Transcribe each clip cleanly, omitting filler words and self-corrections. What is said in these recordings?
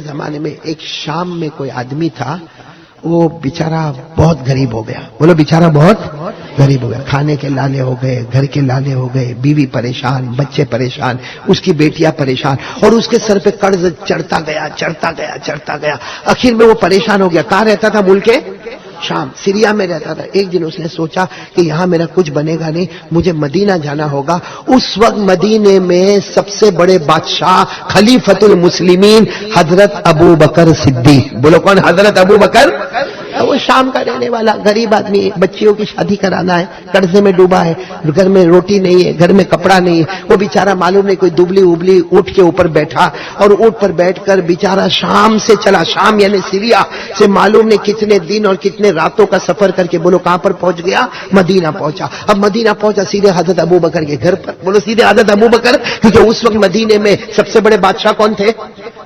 زمانے میں ایک شام میں کوئی آدمی تھا، وہ بیچارہ بہت غریب ہو گیا. بولو بیچارہ بہت غریب ہو گیا. کھانے کے لالے ہو گئے، گھر کے لالے ہو گئے، بیوی پریشان، بچے پریشان، اس کی بیٹیاں پریشان، اور اس کے سر پہ قرض چڑھتا گیا. آخر میں وہ پریشان ہو گیا. کہاں رہتا تھا؟ ملک شام، سیریا میں رہتا تھا. ایک دن اس نے سوچا کہ یہاں میرا کچھ بنے گا نہیں، مجھے مدینہ جانا ہوگا. اس وقت مدینے میں سب سے بڑے بادشاہ خلیفۃ المسلمین حضرت ابو بکر صدیق. بولو کون؟ حضرت ابو بکر. وہ شام کا رہنے والا غریب آدمی ہے، بچیوں کی شادی کرانا ہے، قرضے میں ڈوبا ہے، گھر میں روٹی نہیں ہے، گھر میں کپڑا نہیں ہے. وہ بیچارہ معلوم نہیں کوئی دبلی ابلی اونٹ کے اوپر بیٹھا، اور اونٹ پر بیٹھ کر بیچارہ شام سے چلا. شام یعنی سیریا سے معلوم نہیں کتنے دن اور کتنے راتوں کا سفر کر کے بولو کہاں پر پہنچ گیا؟ مدینہ پہنچا. اب مدینہ پہنچا سیدھے حضرت ابو بکر کے گھر پر. بولو سیدھے حضرت ابو بکر، کیونکہ اس وقت مدینے میں سب سے بڑے بادشاہ کون تھے؟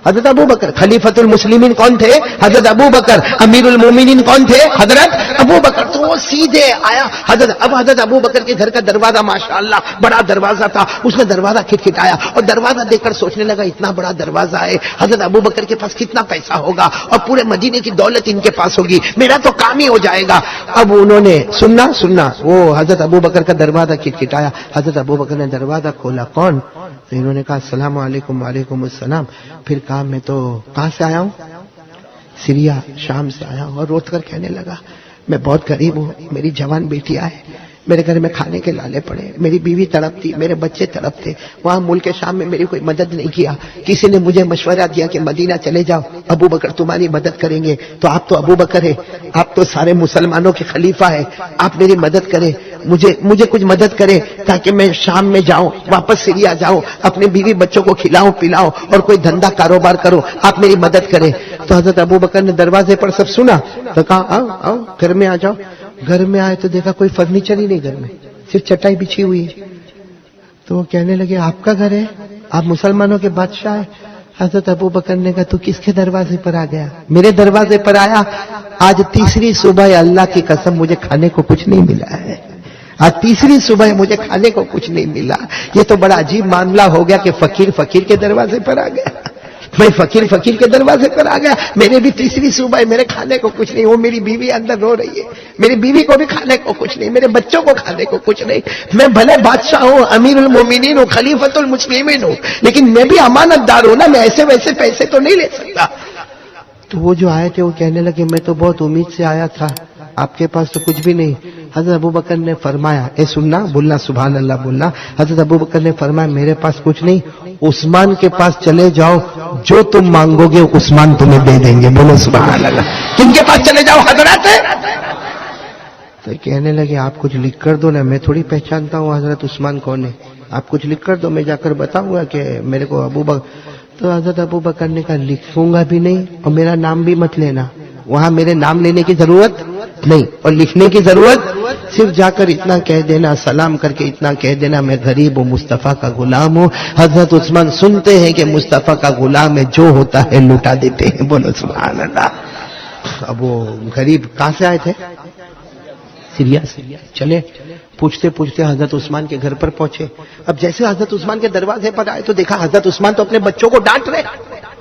حضرت ابو بکر. خلیفۃ المسلمین کون تھے؟ حضرت ابو بکر. امیر المومنین کون تھے؟ حضرت ابو بکر. تو وہ سیدھے آیا حضرت ابو بکر کے گھر کا دروازہ ماشاءاللہ بڑا دروازہ تھا. اس نے دروازہ کھٹکھٹایا اور دروازہ دیکھ کر سوچنے لگا اتنا بڑا دروازہ ہے، حضرت ابو بکر کے پاس کتنا پیسہ ہوگا اور پورے مدینے کی دولت ان کے پاس ہوگی، میرا تو کام ہی ہو جائے گا. اب انہوں نے سننا وہ حضرت ابو بکر کا دروازہ کھٹکھٹایا. حضرت ابو بکر نے دروازہ کھولا. کون؟ تو انہوں نے کہا السلام علیکم. وعلیکم السلام. پھر کہا میں تو کہاں سے آیا ہوں؟ سیریا، شام سے آیا ہوں. اور روٹ کر کہنے لگا میں بہت غریب ہوں، میری جوان بیٹیاں ہیں، میرے گھر میں کھانے کے لالے پڑے، میری بیوی تڑپتی، میرے بچے تڑپتے. وہاں ملک شام میں میری کوئی مدد نہیں کیا. کسی نے مجھے مشورہ دیا کہ مدینہ چلے جاؤ، ابو بکر تمہاری مدد کریں گے. تو آپ تو ابو بکر ہے، آپ تو سارے مسلمانوں کے خلیفہ ہے، آپ میری مدد کریں، مجھے کچھ مدد کرے تاکہ میں شام میں جاؤں، واپس سیریا جاؤں، اپنے بیوی بچوں کو کھلاؤں پلاؤں اور کوئی دھندا کاروبار کروں، آپ میری مدد کریں. تو حضرت ابو بکر نے دروازے پر سب سنا تو کہا آؤ گھر میں آ جاؤ. گھر میں آئے تو دیکھا کوئی فرنیچر ہی نہیں، گھر میں صرف چٹائی بچھی ہوئی ہے. تو وہ کہنے لگے آپ کا گھر ہے، آپ مسلمانوں کے بادشاہ ہیں. حضرت ابو بکر نے کہا تو کس کے دروازے پر آ گیا؟ میرے دروازے پر آیا. آج تیسری صبح اللہ کی قسم مجھے کھانے کو کچھ نہیں ملا ہے. آج تیسری صبح مجھے کھانے کو کچھ نہیں ملا. یہ تو بڑا عجیب معاملہ ہو گیا کہ فقیر کے دروازے پر آ گیا. میں فقیر کے دروازے پر آ گیا. میرے بھی تیسری صبح ہے، میرے کھانے کو کچھ نہیں. وہ میری بیوی اندر رو رہی ہے، میری بیوی کو بھی کھانے کو کچھ نہیں، میرے بچوں کو کھانے کو کچھ نہیں. میں بھلے بادشاہ ہوں، امیر المومنین ہوں، خلیفۃ المسلمین ہوں، لیکن میں بھی امانت دار ہوں نا، میں ایسے ویسے پیسے تو نہیں لے سکتا. تو وہ جو آئے تھے وہ کہنے لگے میں تو بہت امید سے آیا تھا، آپ کے پاس تو کچھ بھی نہیں. حضرت ابو بکر نے فرمایا، اے سننا، بولنا سبحان اللہ بولنا. حضرت ابو بکر نے فرمایا میرے پاس کچھ نہیں، عثمان کے پاس چلے جاؤ، جو تم مانگو گے عثمان تمہیں دے دیں گے. بولو سبحان اللہ. کن کے پاس چلے جاؤ؟ حضرت. تو کہنے لگے آپ کچھ لکھ کر دو نا، میں تھوڑی پہچانتا ہوں حضرت عثمان کون ہے، آپ کچھ لکھ کر دو، میں جا کر بتاؤں گا کہ میرے کو ابو بکر. تو حضرت ابو بکر نے کہا لکھوں گا بھی نہیں اور میرا نام بھی مت لینا، وہاں میرے نام لینے کی ضرورت نہیں اور لکھنے کی ضرورت، صرف جا کر اتنا کہہ دینا، سلام کر کے اتنا کہہ دینا میں غریب ہوں، مصطفیٰ کا غلام ہوں. حضرت عثمان سنتے ہیں کہ مصطفیٰ کا غلام ہے، جو ہوتا ہے لٹا دیتے ہیں. بولو سبحان اللہ. اب وہ غریب کہاں سے آئے تھے؟ سیریا سے. چلے پوچھتے حضرت عثمان کے گھر پر پہنچے. اب جیسے حضرت عثمان کے دروازے پر آئے تو دیکھا حضرت عثمان تو اپنے بچوں کو ڈانٹ رہے.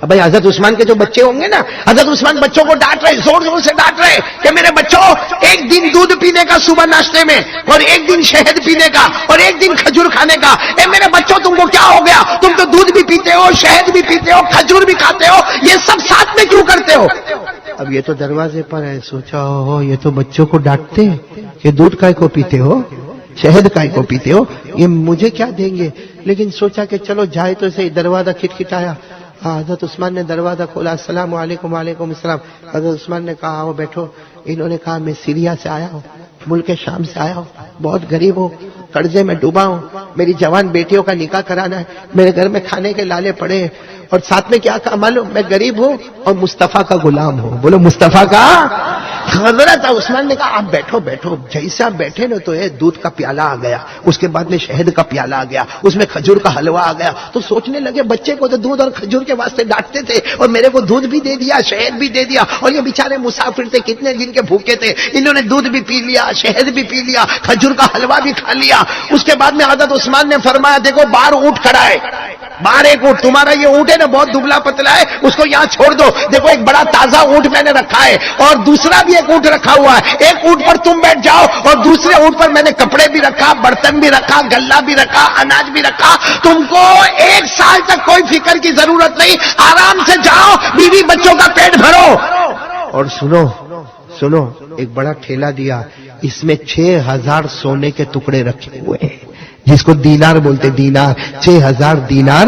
اب بھائی حضرت عثمان کے جو بچے ہوں گے نا، حضرت عثمان بچوں کو ڈانٹ رہے، زور سے ڈانٹ رہے کہ میرے بچوں، ایک دن دودھ پینے کا صبح ناشتے میں، اور ایک دن شہد پینے کا، اور ایک دن کھجور کھانے کا. اے میرے بچوں تم کو کیا ہو گیا؟ تم تو دودھ بھی پیتے ہو، شہد بھی پیتے ہو، کھجور بھی کھاتے ہو، یہ سب ساتھ میں کیوں کرتے ہو؟ اب یہ تو دروازے پر ہے. سوچا ہو یہ تو بچوں کو ڈانٹتے ہیں کہ دودھ کائے کو پیتے ہو، شہد کائے کو پیتے ہو، یہ مجھے کیا دیں گے. لیکن سوچا کہ چلو جائے تو صحیح. دروازہ کھٹکھٹایا. حضرت عثمان نے دروازہ کھولا. السلام علیکم. وعلیکم السلام. حضرت عثمان نے کہا آؤ بیٹھو. انہوں نے کہا میں سیریا سے آیا ہوں، ملک شام سے آیا ہوں، بہت غریب ہوں، قرضے میں ڈوبا ہوں، میری جوان بیٹیوں کا نکاح کرانا ہے، میرے گھر میں کھانے کے لالے پڑے ہیں، اور ساتھ میں کیا کہا معلوم؟ میں غریب ہوں اور مصطفیٰ کا غلام ہوں. بولو مصطفیٰ کا. حضرت عثمان نے کہا آپ بیٹھو. جیسے آپ بیٹھے نا تو یہ دودھ کا پیالہ آ گیا، اس کے بعد میں شہد کا پیالہ آ گیا، اس میں کھجور کا حلوہ آ گیا. تو سوچنے لگے بچے کو تو دودھ اور کھجور کے واسطے ڈانٹتے تھے اور میرے کو دودھ بھی دے دیا، شہد بھی دے دیا، اور یہ بیچارے مسافر تھے، کتنے دن کے بھوکے تھے، انہوں نے دودھ بھی پی لیا، شہد بھی پی لیا، کھجور کا حلوہ بھی کھا لیا. اس کے بعد میں حضرت عثمان نے فرمایا دیکھو باہر اونٹ کھڑا ہے، باہر ایک اونٹ, تمہارا یہ اونٹ ہے نا بہت دبلا پتلا ہے, اس کو یہاں چھوڑ دو, دیکھو ایک بڑا تازہ اونٹ میں نے رکھا ہے اور دوسرا بھی ایک اونٹ رکھا ہوا ہے, ایک اونٹ پر تم بیٹھ جاؤ اور دوسرے اونٹ پر میں نے کپڑے بھی رکھا, برتن بھی رکھا, گلہ بھی رکھا, اناج بھی رکھا, تم کو 1 سال تک کوئی فکر کی ضرورت نہیں, آرام سے جاؤ, بیوی بچوں کا پیٹ بھرو. اور سنو ایک بڑا ٹھیلا دیا, اس میں 6000 سونے کے ٹکڑے رکھے ہوئے ہیں, جس کو دینار بولتے, دینار, 6000 دینار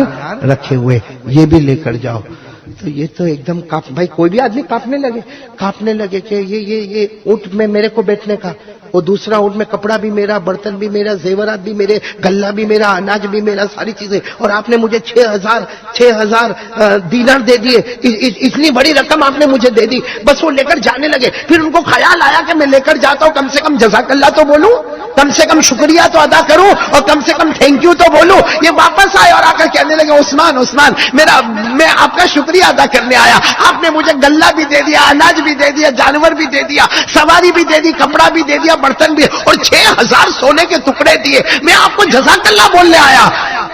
رکھے ہوئے, یہ بھی لے کر جاؤ. تو یہ تو ایک دم بھائی کوئی بھی آدمی کاپنے لگے کہ یہ اونٹ میں میرے کو بیٹھنے کا, وہ دوسرا اونٹ میں کپڑا بھی میرا, برتن بھی میرا, زیورات بھی میرے, گلہ بھی میرا, اناج بھی میرا, ساری چیزیں, اور آپ نے مجھے 6000 دینار دے دیے, اتنی بڑی رقم آپ نے مجھے دے دی. بس وہ لے کر جانے لگے. پھر ان کو خیال آیا کہ میں لے کر جاتا ہوں, کم سے کم جزاک اللہ تو بولوں, کم سے کم شکریہ تو ادا کروں, اور کم سے کم تھینک یو تو بولوں. یہ واپس آئے اور آ کر کہنے لگے, عثمان میں آپ کا شکریہ ادا کرنے آیا, آپ نے مجھے گلہ بھی دے دیا, اناج بھی دے دیا, جانور بھی دے دیا, سواری بھی دے دی, کپڑا بھی دے دیا, برتن بھی, اور 6000 سونے کے ٹکڑے دیے, میں آپ کو جزاک اللہ بولنے آیا.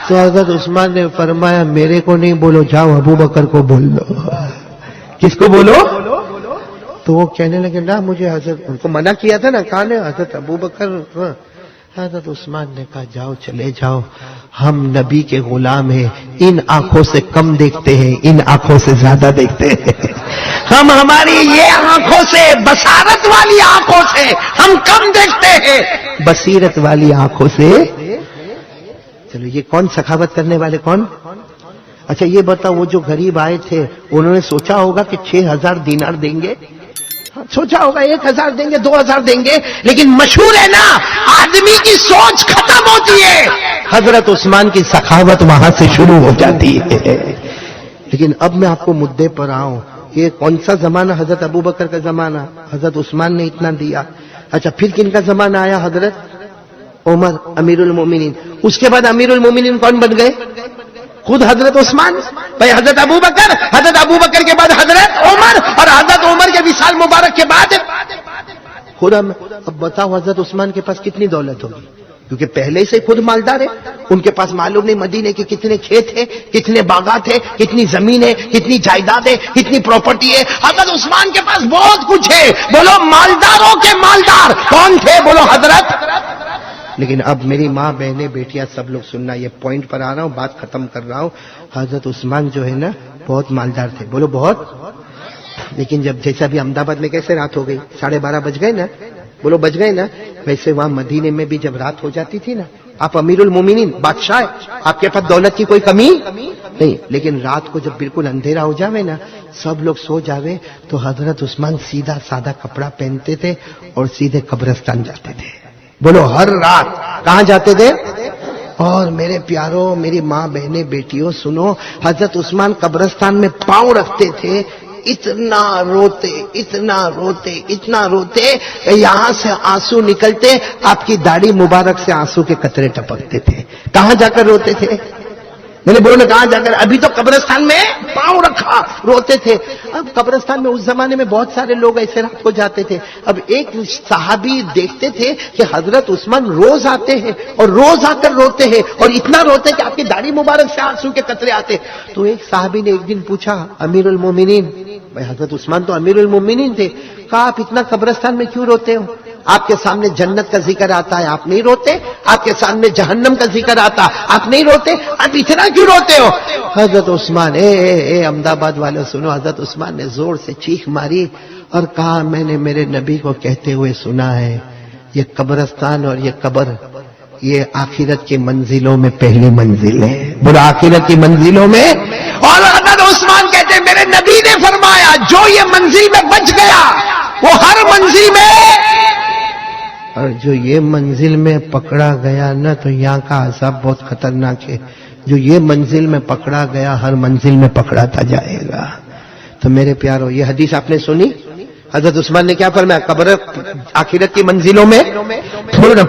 تو حضرت عثمان نے فرمایا, میرے کو نہیں بولو, جاؤ ابو بکر کو بول لو. کس کو بولو؟ تو وہ کہنے لگے, نہ مجھے حضرت, ان کو منع کیا تھا نا, کہا نا حضرت ابو بکر. حضرت عثمان نے کہا, جاؤ چلے جاؤ, ہم نبی کے غلام ہیں, ان آنکھوں سے کم دیکھتے ہیں, ان آنکھوں سے زیادہ دیکھتے ہیں. ہم ہماری یہ آنکھوں سے, بصارت والی آنکھوں سے ہم کم دیکھتے ہیں, بصیرت والی آنکھوں سے. چلو یہ کون سخاوت کرنے والے کون؟ اچھا یہ بتاؤ, وہ جو غریب آئے تھے انہوں نے سوچا ہوگا کہ 6000 دینار دیں گے, سوچا ہوگا 1000 دیں گے, 2000 دیں گے, لیکن مشہور ہے نا, آدمی کی سوچ ختم ہوتی ہے, حضرت عثمان کی سخاوت وہاں سے شروع ہو جاتی ہے. لیکن اب میں آپ کو مدعے پر آؤں, یہ کون سا زمانہ؟ حضرت ابو بکر کا زمانہ, حضرت عثمان نے اتنا دیا. اچھا پھر کن کا زمانہ آیا؟ حضرت عمر امیر المومنین. اس کے بعد امیر المومنین کون بن گئے؟ خود حضرت عثمان. بھائی حضرت ابو بکر کے بعد حضرت عمر, اور حضرت عمر کے وصال مبارک کے بعد خود. اب بتاؤ حضرت عثمان کے پاس کتنی دولت ہوگی, کیونکہ پہلے سے خود مالدار ہے. ان کے پاس معلوم نہیں مدینے کے کتنے کھیت ہیں, کتنے باغات ہیں, کتنی زمین ہے, کتنی جائیداد ہے, کتنی پراپرٹی ہے. حضرت عثمان کے پاس بہت کچھ ہے. بولو مالداروں کے مالدار کون تھے؟ بولو حضرت. لیکن اب میری ماں, بہنیں, بیٹیاں سب لوگ سننا, یہ پوائنٹ پر آ رہا ہوں, بات ختم کر رہا ہوں. حضرت عثمان جو ہے نا بہت مالدار تھے. بولو بہت. لیکن جب جیسے ابھی احمد آباد میں کیسے رات ہو گئی, 12:30 بج گئے نا, بولو بج گئے نا, ویسے وہاں مدینے میں بھی جب رات ہو جاتی تھی نا, آپ امیر المومنین بادشاہ ہے, آپ کے پاس دولت کی کوئی کمی نہیں, لیکن رات کو جب بالکل اندھیرا ہو جاوے نا, سب لوگ سو جاوے, تو حضرت عثمان سیدھا سادہ کپڑا پہنتے تھے اور سیدھے قبرستان جاتے تھے. بولو ہر رات کہاں جاتے تھے؟ اور میرے پیاروں, میری ماں, بہنیں, بیٹیوں سنو, حضرت عثمان قبرستان میں پاؤں رکھتے تھے, اتنا روتے یہاں سے آنسو نکلتے, آپ کی داڑھی مبارک سے آنسو کے قطرے ٹپکتے تھے. کہاں جا کر روتے تھے؟ میں نے بولو کہاں جا کر؟ ابھی تو قبرستان میں پاؤں رکھا روتے تھے. اب قبرستان میں اس زمانے میں بہت سارے لوگ ایسے رات کو جاتے تھے. اب ایک صحابی دیکھتے تھے کہ حضرت عثمان روز آتے ہیں اور روز آ کر روتے ہیں, اور اتنا روتے کہ آپ کی داڑھی مبارک سے آنسو کے قطرے آتے. تو ایک صحابی نے ایک دن پوچھا, امیر المومنین, بھائی حضرت عثمان تو امیر المومنین تھے, کہا آپ اتنا قبرستان میں کیوں روتے ہو؟ آپ کے سامنے جنت کا ذکر آتا ہے, آپ نہیں روتے؟ آپ کے سامنے جہنم کا ذکر آتا, آپ نہیں روتے؟ آپ اتنا کیوں روتے ہو؟ حضرت عثمان, اے احمد آباد والے سنو, حضرت عثمان نے زور سے چیخ ماری اور کہا, میں نے میرے نبی کو کہتے ہوئے سنا ہے, یہ قبرستان اور یہ قبر, یہ آخرت کی منزلوں میں پہلی منزل ہے. بولو آخرت کی منزلوں میں. اور حضرت عثمان کہتے ہیں, میرے نبی نے فرمایا, جو یہ منزل میں بچ گیا وہ ہر منزل میں, اور جو یہ منزل میں پکڑا گیا نا, تو یہاں کا عذاب بہت خطرناک ہے. جو یہ منزل میں پکڑا گیا ہر منزل میں پکڑاتا جائے گا. تو میرے پیارو, یہ حدیث آپ نے سنی, حضرت عثمان نے کیا فرمایا؟ قبر آخرت کی منزلوں میں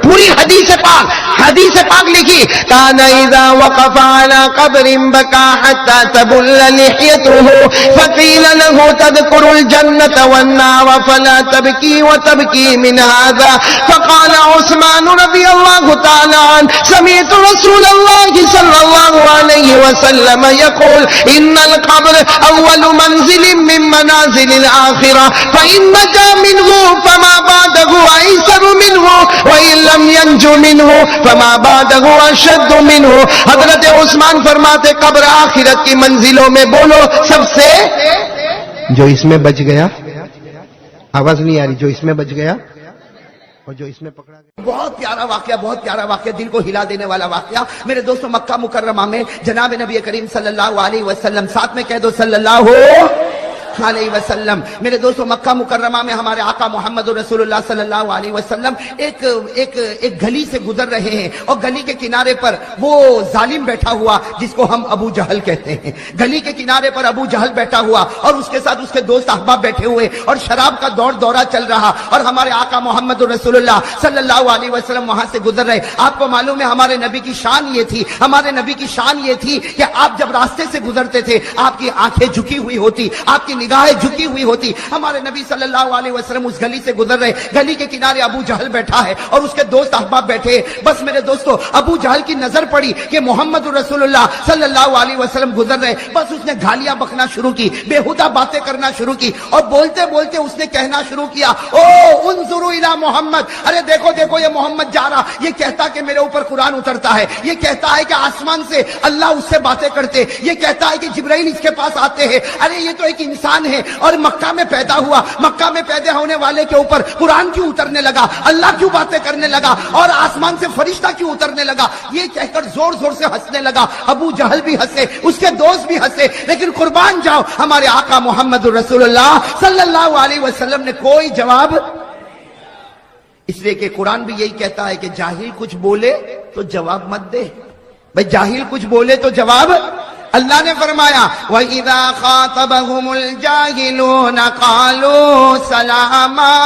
پوری حدیث پاک لکھی، کان اذا وقف على قبر بكى حتى تبل لحيته فقيل له تذكر الجنة والنار فلا تبكي وتبكي من هذا، فقال عثمان رضي الله تعالى عنه سمعت رسول الله صلى الله عليه وسلم يقول ان القبر اول منزل من منازل الاخرة فإن نجا منه فما بعده أيسر منه وإن لم ينجو منه فما بعده أشد منه۔ حضرت عثمان فرماتے قبر آخرت کی منزلوں میں بولو سب سے جو اس میں بچ گیا، آواز نہیں آ رہی، جو اس میں بچ گیا اور جو اس میں پکڑا گیا۔ بہت پیارا واقعہ دل کو ہلا دینے والا واقعہ میرے دوستوں، مکہ مکرمہ میں جناب نبی کریم صلی اللہ علیہ وسلم، ساتھ میں کہہ دو صلی اللہ علیہ وسلم۔ میرے دوستوں مکہ مکرمہ میں ہمارے آقا محمد رسول اللہ صلی اللہ علیہ وسلم ایک گلی سے گزر رہے ہیں، اور گلی کے کنارے پر وہ ظالم بیٹھا ہوا جس کو ہم ابو جہل کہتے ہیں۔ گلی کے کنارے پر ابو جہل بیٹھا ہوا اور اس کے ساتھ اس کے دوست احباب بیٹھے ہوئے، اور شراب کا دورہ چل رہا، اور ہمارے آقا محمد رسول اللہ صلی اللہ علیہ وسلم وہاں سے گزر رہے۔ آپ کو معلوم ہے ہمارے نبی کی شان یہ تھی کہ آپ جب راستے سے گزرتے تھے آپ کی آنکھیں جھکی ہوئی ہوتی، آپ کی نگاہیں جھکی ہوئی ہوتی۔ ہمارے نبی صلی اللہ علیہ وسلم اس گلی سے گزر رہے، گلی کے کنارے ابو جہل بیٹھا ہے اور اس کے دوست احباب بیٹھے۔ بس میرے دوستو ابو جہل کی نظر پڑی کہ محمد رسول اللہ صلی اللہ علیہ وسلم گزر رہے، بس اس نے گالیاں بکنا شروع کی، بےہودہ باتیں کرنا شروع کی، اور بولتے بولتے اس نے کہنا شروع کیا، او انظروا الی محمد، ارے دیکھو یہ محمد جا رہا، یہ کہتا کہ میرے اوپر قرآن اترتا ہے، یہ کہتا ہے کہ آسمان سے اللہ اس سے باتیں کرتے، یہ کہتا ہے کہ جبرائیل اس کے پاس آتے ہیں، ارے یہ تو ایک انسان ہے اور مکہ میں پیدا ہوا، مکہ میں پیدا ہونے والے کے اوپر قرآن کیوں اترنے لگا، اللہ کیوں باتیں کرنے لگا، اور آسمان سے فرشتہ کیوں اترنے لگا، یہ کہہ کر زور زور سے ہنسنے لگا۔ ابو جہل بھی ہنسے، اس کے دوست بھی ہنسے، لیکن قربان جاؤ ہمارے آقا محمد رسول اللہ صلی اللہ علیہ وسلم نے کوئی جواب، اس لیے کہ قرآن بھی یہی کہتا ہے کہ جاہل کچھ بولے تو جواب مت دے، بھئی جاہل کچھ بولے تو جواب۔ اللہ نے فرمایا وَإِذَا خَاطَبَهُمُ الْجَاهِلُونَ قَالُوا سَلَامًا،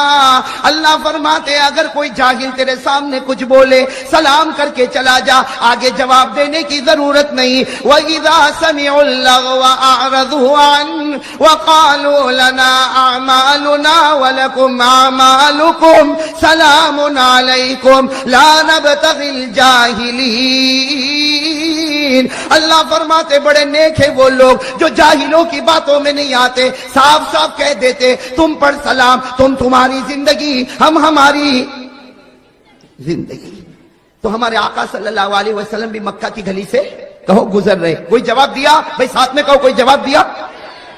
اللہ فرماتے اگر کوئی جاہل تیرے سامنے کچھ بولے سلام کر کے چلا جا، آگے جواب دینے کی ضرورت نہیں۔ وَإِذَا سَمِعُوا اللَّغْوَ أَعْرَضُوا عَنْهُ وَقَالُوا لَنَا أَعْمَالُنَا وَلَكُمْ أَعْمَالُكُمْ سَلَامٌ عَلَيْكُمْ لَا نَبْتَغِي الْجَاهِلِينَ۔ اللہ فرماتے بڑے نیک ہے وہ لوگ جو جاہلوں کی باتوں میں نہیں آتے، صاف صاف کہہ دیتے تم پر سلام، تم تمہاری زندگی، ہم ہماری زندگی۔ تو ہمارے آقا صلی اللہ علیہ وسلم بھی مکہ کی گلی سے کہو گزر رہے، کوئی جواب دیا؟ بھائی ساتھ میں کہو کوئی جواب دیا؟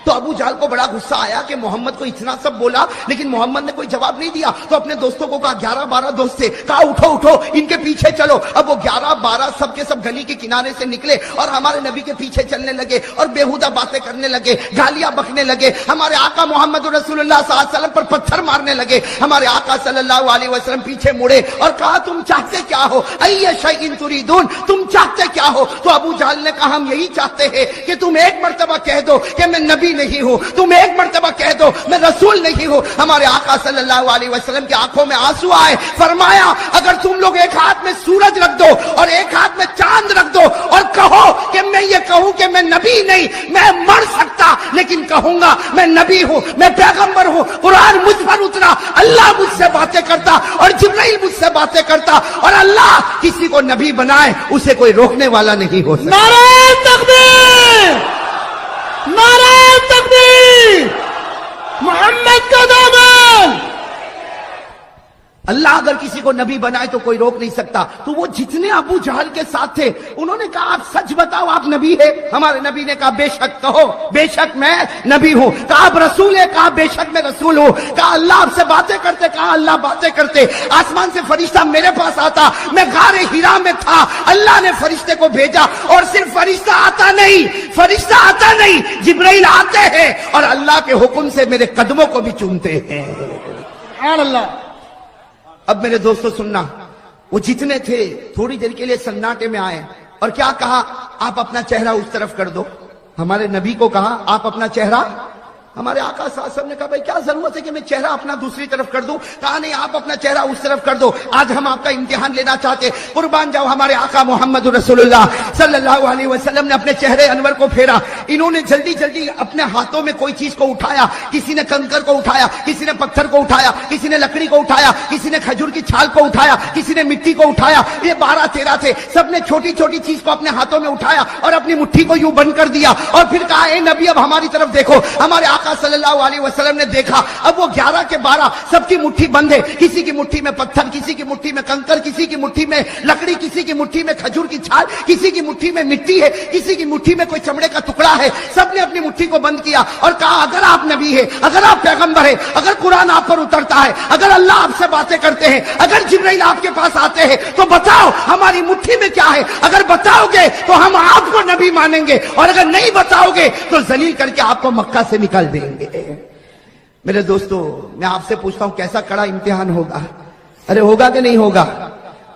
تو ابو جہل کو بڑا غصہ آیا کہ محمد کو اتنا سب بولا لیکن محمد نے کوئی جواب نہیں دیا، تو اپنے دوستوں کو کہا 11-12 دوست سے کہا اٹھو ان کے پیچھے چلو۔ اب وہ 11-12 سب کے سب گلی کے کنارے سے نکلے اور ہمارے نبی کے پیچھے چلنے لگے اور بےہودہ باتیں کرنے لگے، گالیاں بکنے لگے، ہمارے آقا محمد رسول اللہ صلی اللہ علیہ وسلم پر پتھر مارنے لگے۔ ہمارے آقا صلی اللہ علیہ وسلم پیچھے مڑے اور کہا تم چاہتے کیا ہو، ای شیء تریدون، تم چاہتے کیا ہو؟ تو ابو جہل نے کہا ہم یہی چاہتے ہیں کہ تم ایک مرتبہ کہہ دو کہ میں نبی نہیں ہوں، تم ایک مرتبہ کہہ دو میں رسول نہیں ہوں۔ ہمارے آقا صلی اللہ علیہ وسلم کی آنکھوں میں آنسو آئے، فرمایا اگر تم لوگ ایک ہاتھ میں سورج رکھ دو اور ایک ہاتھ میں چاند رکھ دو اور کہو کہ میں یہ کہوں کہ میں نبی نہیں، میں مر سکتا لیکن کہوں گا میں نبی ہوں، میں پیغمبر ہوں، قرآن مجھ پر اترا، اللہ مجھ سے باتیں کرتا اور جبرائیل مجھ سے باتیں کرتا، اور اللہ کسی کو نبی بنائے اسے کوئی روکنے والا نہیں ہو سکتا۔ نعرہ تکبیر، نعرہ تکبیر، محمد کا دامن۔ اللہ اگر کسی کو نبی بنائے تو کوئی روک نہیں سکتا۔ تو وہ جتنے ابو جہل کے ساتھ تھے انہوں نے کہا آپ سچ بتاؤ آپ نبی ہے؟ ہمارے نبی نے کہا بے شک کہو، بے شک میں نبی ہوں۔ کہا آپ رسول ہے؟ کہا بے شک میں رسول ہوں۔ کہا اللہ آپ سے باتیں کرتے؟ کہا اللہ باتیں کرتے۔ آسمان سے فرشتہ میرے پاس آتا، میں غار ہرا میں تھا، اللہ نے فرشتے کو بھیجا، اور صرف فرشتہ آتا نہیں جبرائیل آتے ہیں اور اللہ کے حکم سے میرے قدموں کو بھی چومتے ہیں۔ سبحان اللہ۔ اب میرے دوستو سننا، وہ جتنے تھے تھوڑی دیر کے لیے سناٹے میں آئے اور کیا کہا، آپ اپنا چہرہ اس طرف کر دو۔ ہمارے نبی کو کہا آپ اپنا چہرہ ہمارے آقا صلی اللہ علیہ وسلم نے کہا بھائی کیا ضرورت ہے کہ میں چہرہ اپنا دوسری طرف کر دوں؟ کہا نہیں، آپ اپنا چہرہ اس طرف کر دو، آج ہم آپ کا امتحان لینا چاہتے، قربان جاؤ۔ ہمارے آقا محمد رسول اللہ صلی اللہ علیہ وسلم نے اپنے چہرے انور کو پھیرا، انہوں نے جلدی جلدی اپنے ہاتھوں میں کوئی چیز کو اٹھایا، کسی نے کنکر کو اٹھایا، کسی نے پتھر کو اٹھایا، کسی نے لکڑی کو اٹھایا، کسی نے کھجور کی چھال کو اٹھایا، کسی نے مٹی کو اٹھایا، یہ 12-13 تھے، سب نے چھوٹی چھوٹی چیز کو اپنے ہاتھوں میں اٹھایا اور اپنی مٹھی کو یوں بند کر دیا اور پھر کہا اے نبی اب ہماری طرف دیکھو۔ ہمارے آقا صلی اللہ علیہ وسلم نے دیکھا، اب وہ 11 کے 12 سب کی مٹھی بند ہے، کسی کی مٹھی میں پتھر، کسی کی مٹھی میں کنکر، کسی کی مٹھی میں لکڑی، کسی کی مٹھی میں کھجور کی چھال، کسی کی مٹھی میں مٹی ہے، کسی کی مٹھی میں کوئی چمڑے کا ٹکڑا ہے، سب نے اپنی مٹھی کو بند کیا اور کہا اگر آپ نبی ہے، اگر آپ پیغمبر ہے، اگر قرآن آپ پر اترتا ہے، اگر اللہ آپ سے باتیں کرتے ہیں، اگر جبرائیل آپ کے پاس آتے ہیں تو بتاؤ ہماری مٹھی میں کیا ہے؟ اگر بتاؤ گے تو ہم آپ کو نبی مانیں گے اور اگر نہیں بتاؤ گے تو ذلیل کر کے آپ کو مکہ سے نکال دیں گے۔ میرے دوستو، میں آپ سے پوچھتا ہوں کیسا کڑا امتحان ہوگا؟ ارے ہوگا کہ نہیں ہوگا؟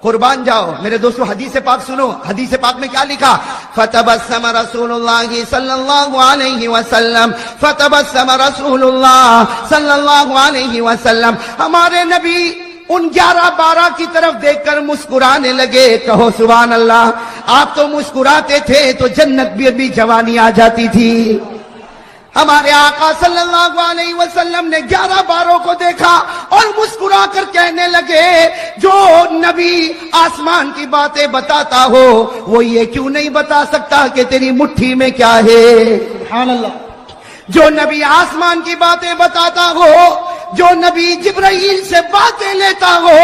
قربان جاؤ میرے دوستو، حدیث پاک سنو، حدیث پاک میں کیا لکھا؟ فتبسم رسول اللہ صلی اللہ علیہ وسلم، فتبسم رسول اللہ صلی اللہ علیہ وسلم، ہمارے نبی ان 11-12 کی طرف دیکھ کر مسکرانے لگے۔ کہو سبحان اللہ۔ آپ تو مسکراتے تھے تو جنت بھی جوانی آ جاتی تھی۔ ہمارے آقا صلی اللہ علیہ وسلم نے 11-12 کو دیکھا اور مسکرا کر کہنے لگے جو نبی آسمان کی باتیں بتاتا ہو وہ یہ کیوں نہیں بتا سکتا کہ تیری مٹھی میں کیا ہے؟ سبحان اللہ۔ جو نبی آسمان کی باتیں بتاتا ہو، جو نبی جبرائیل سے باتیں لیتا ہو،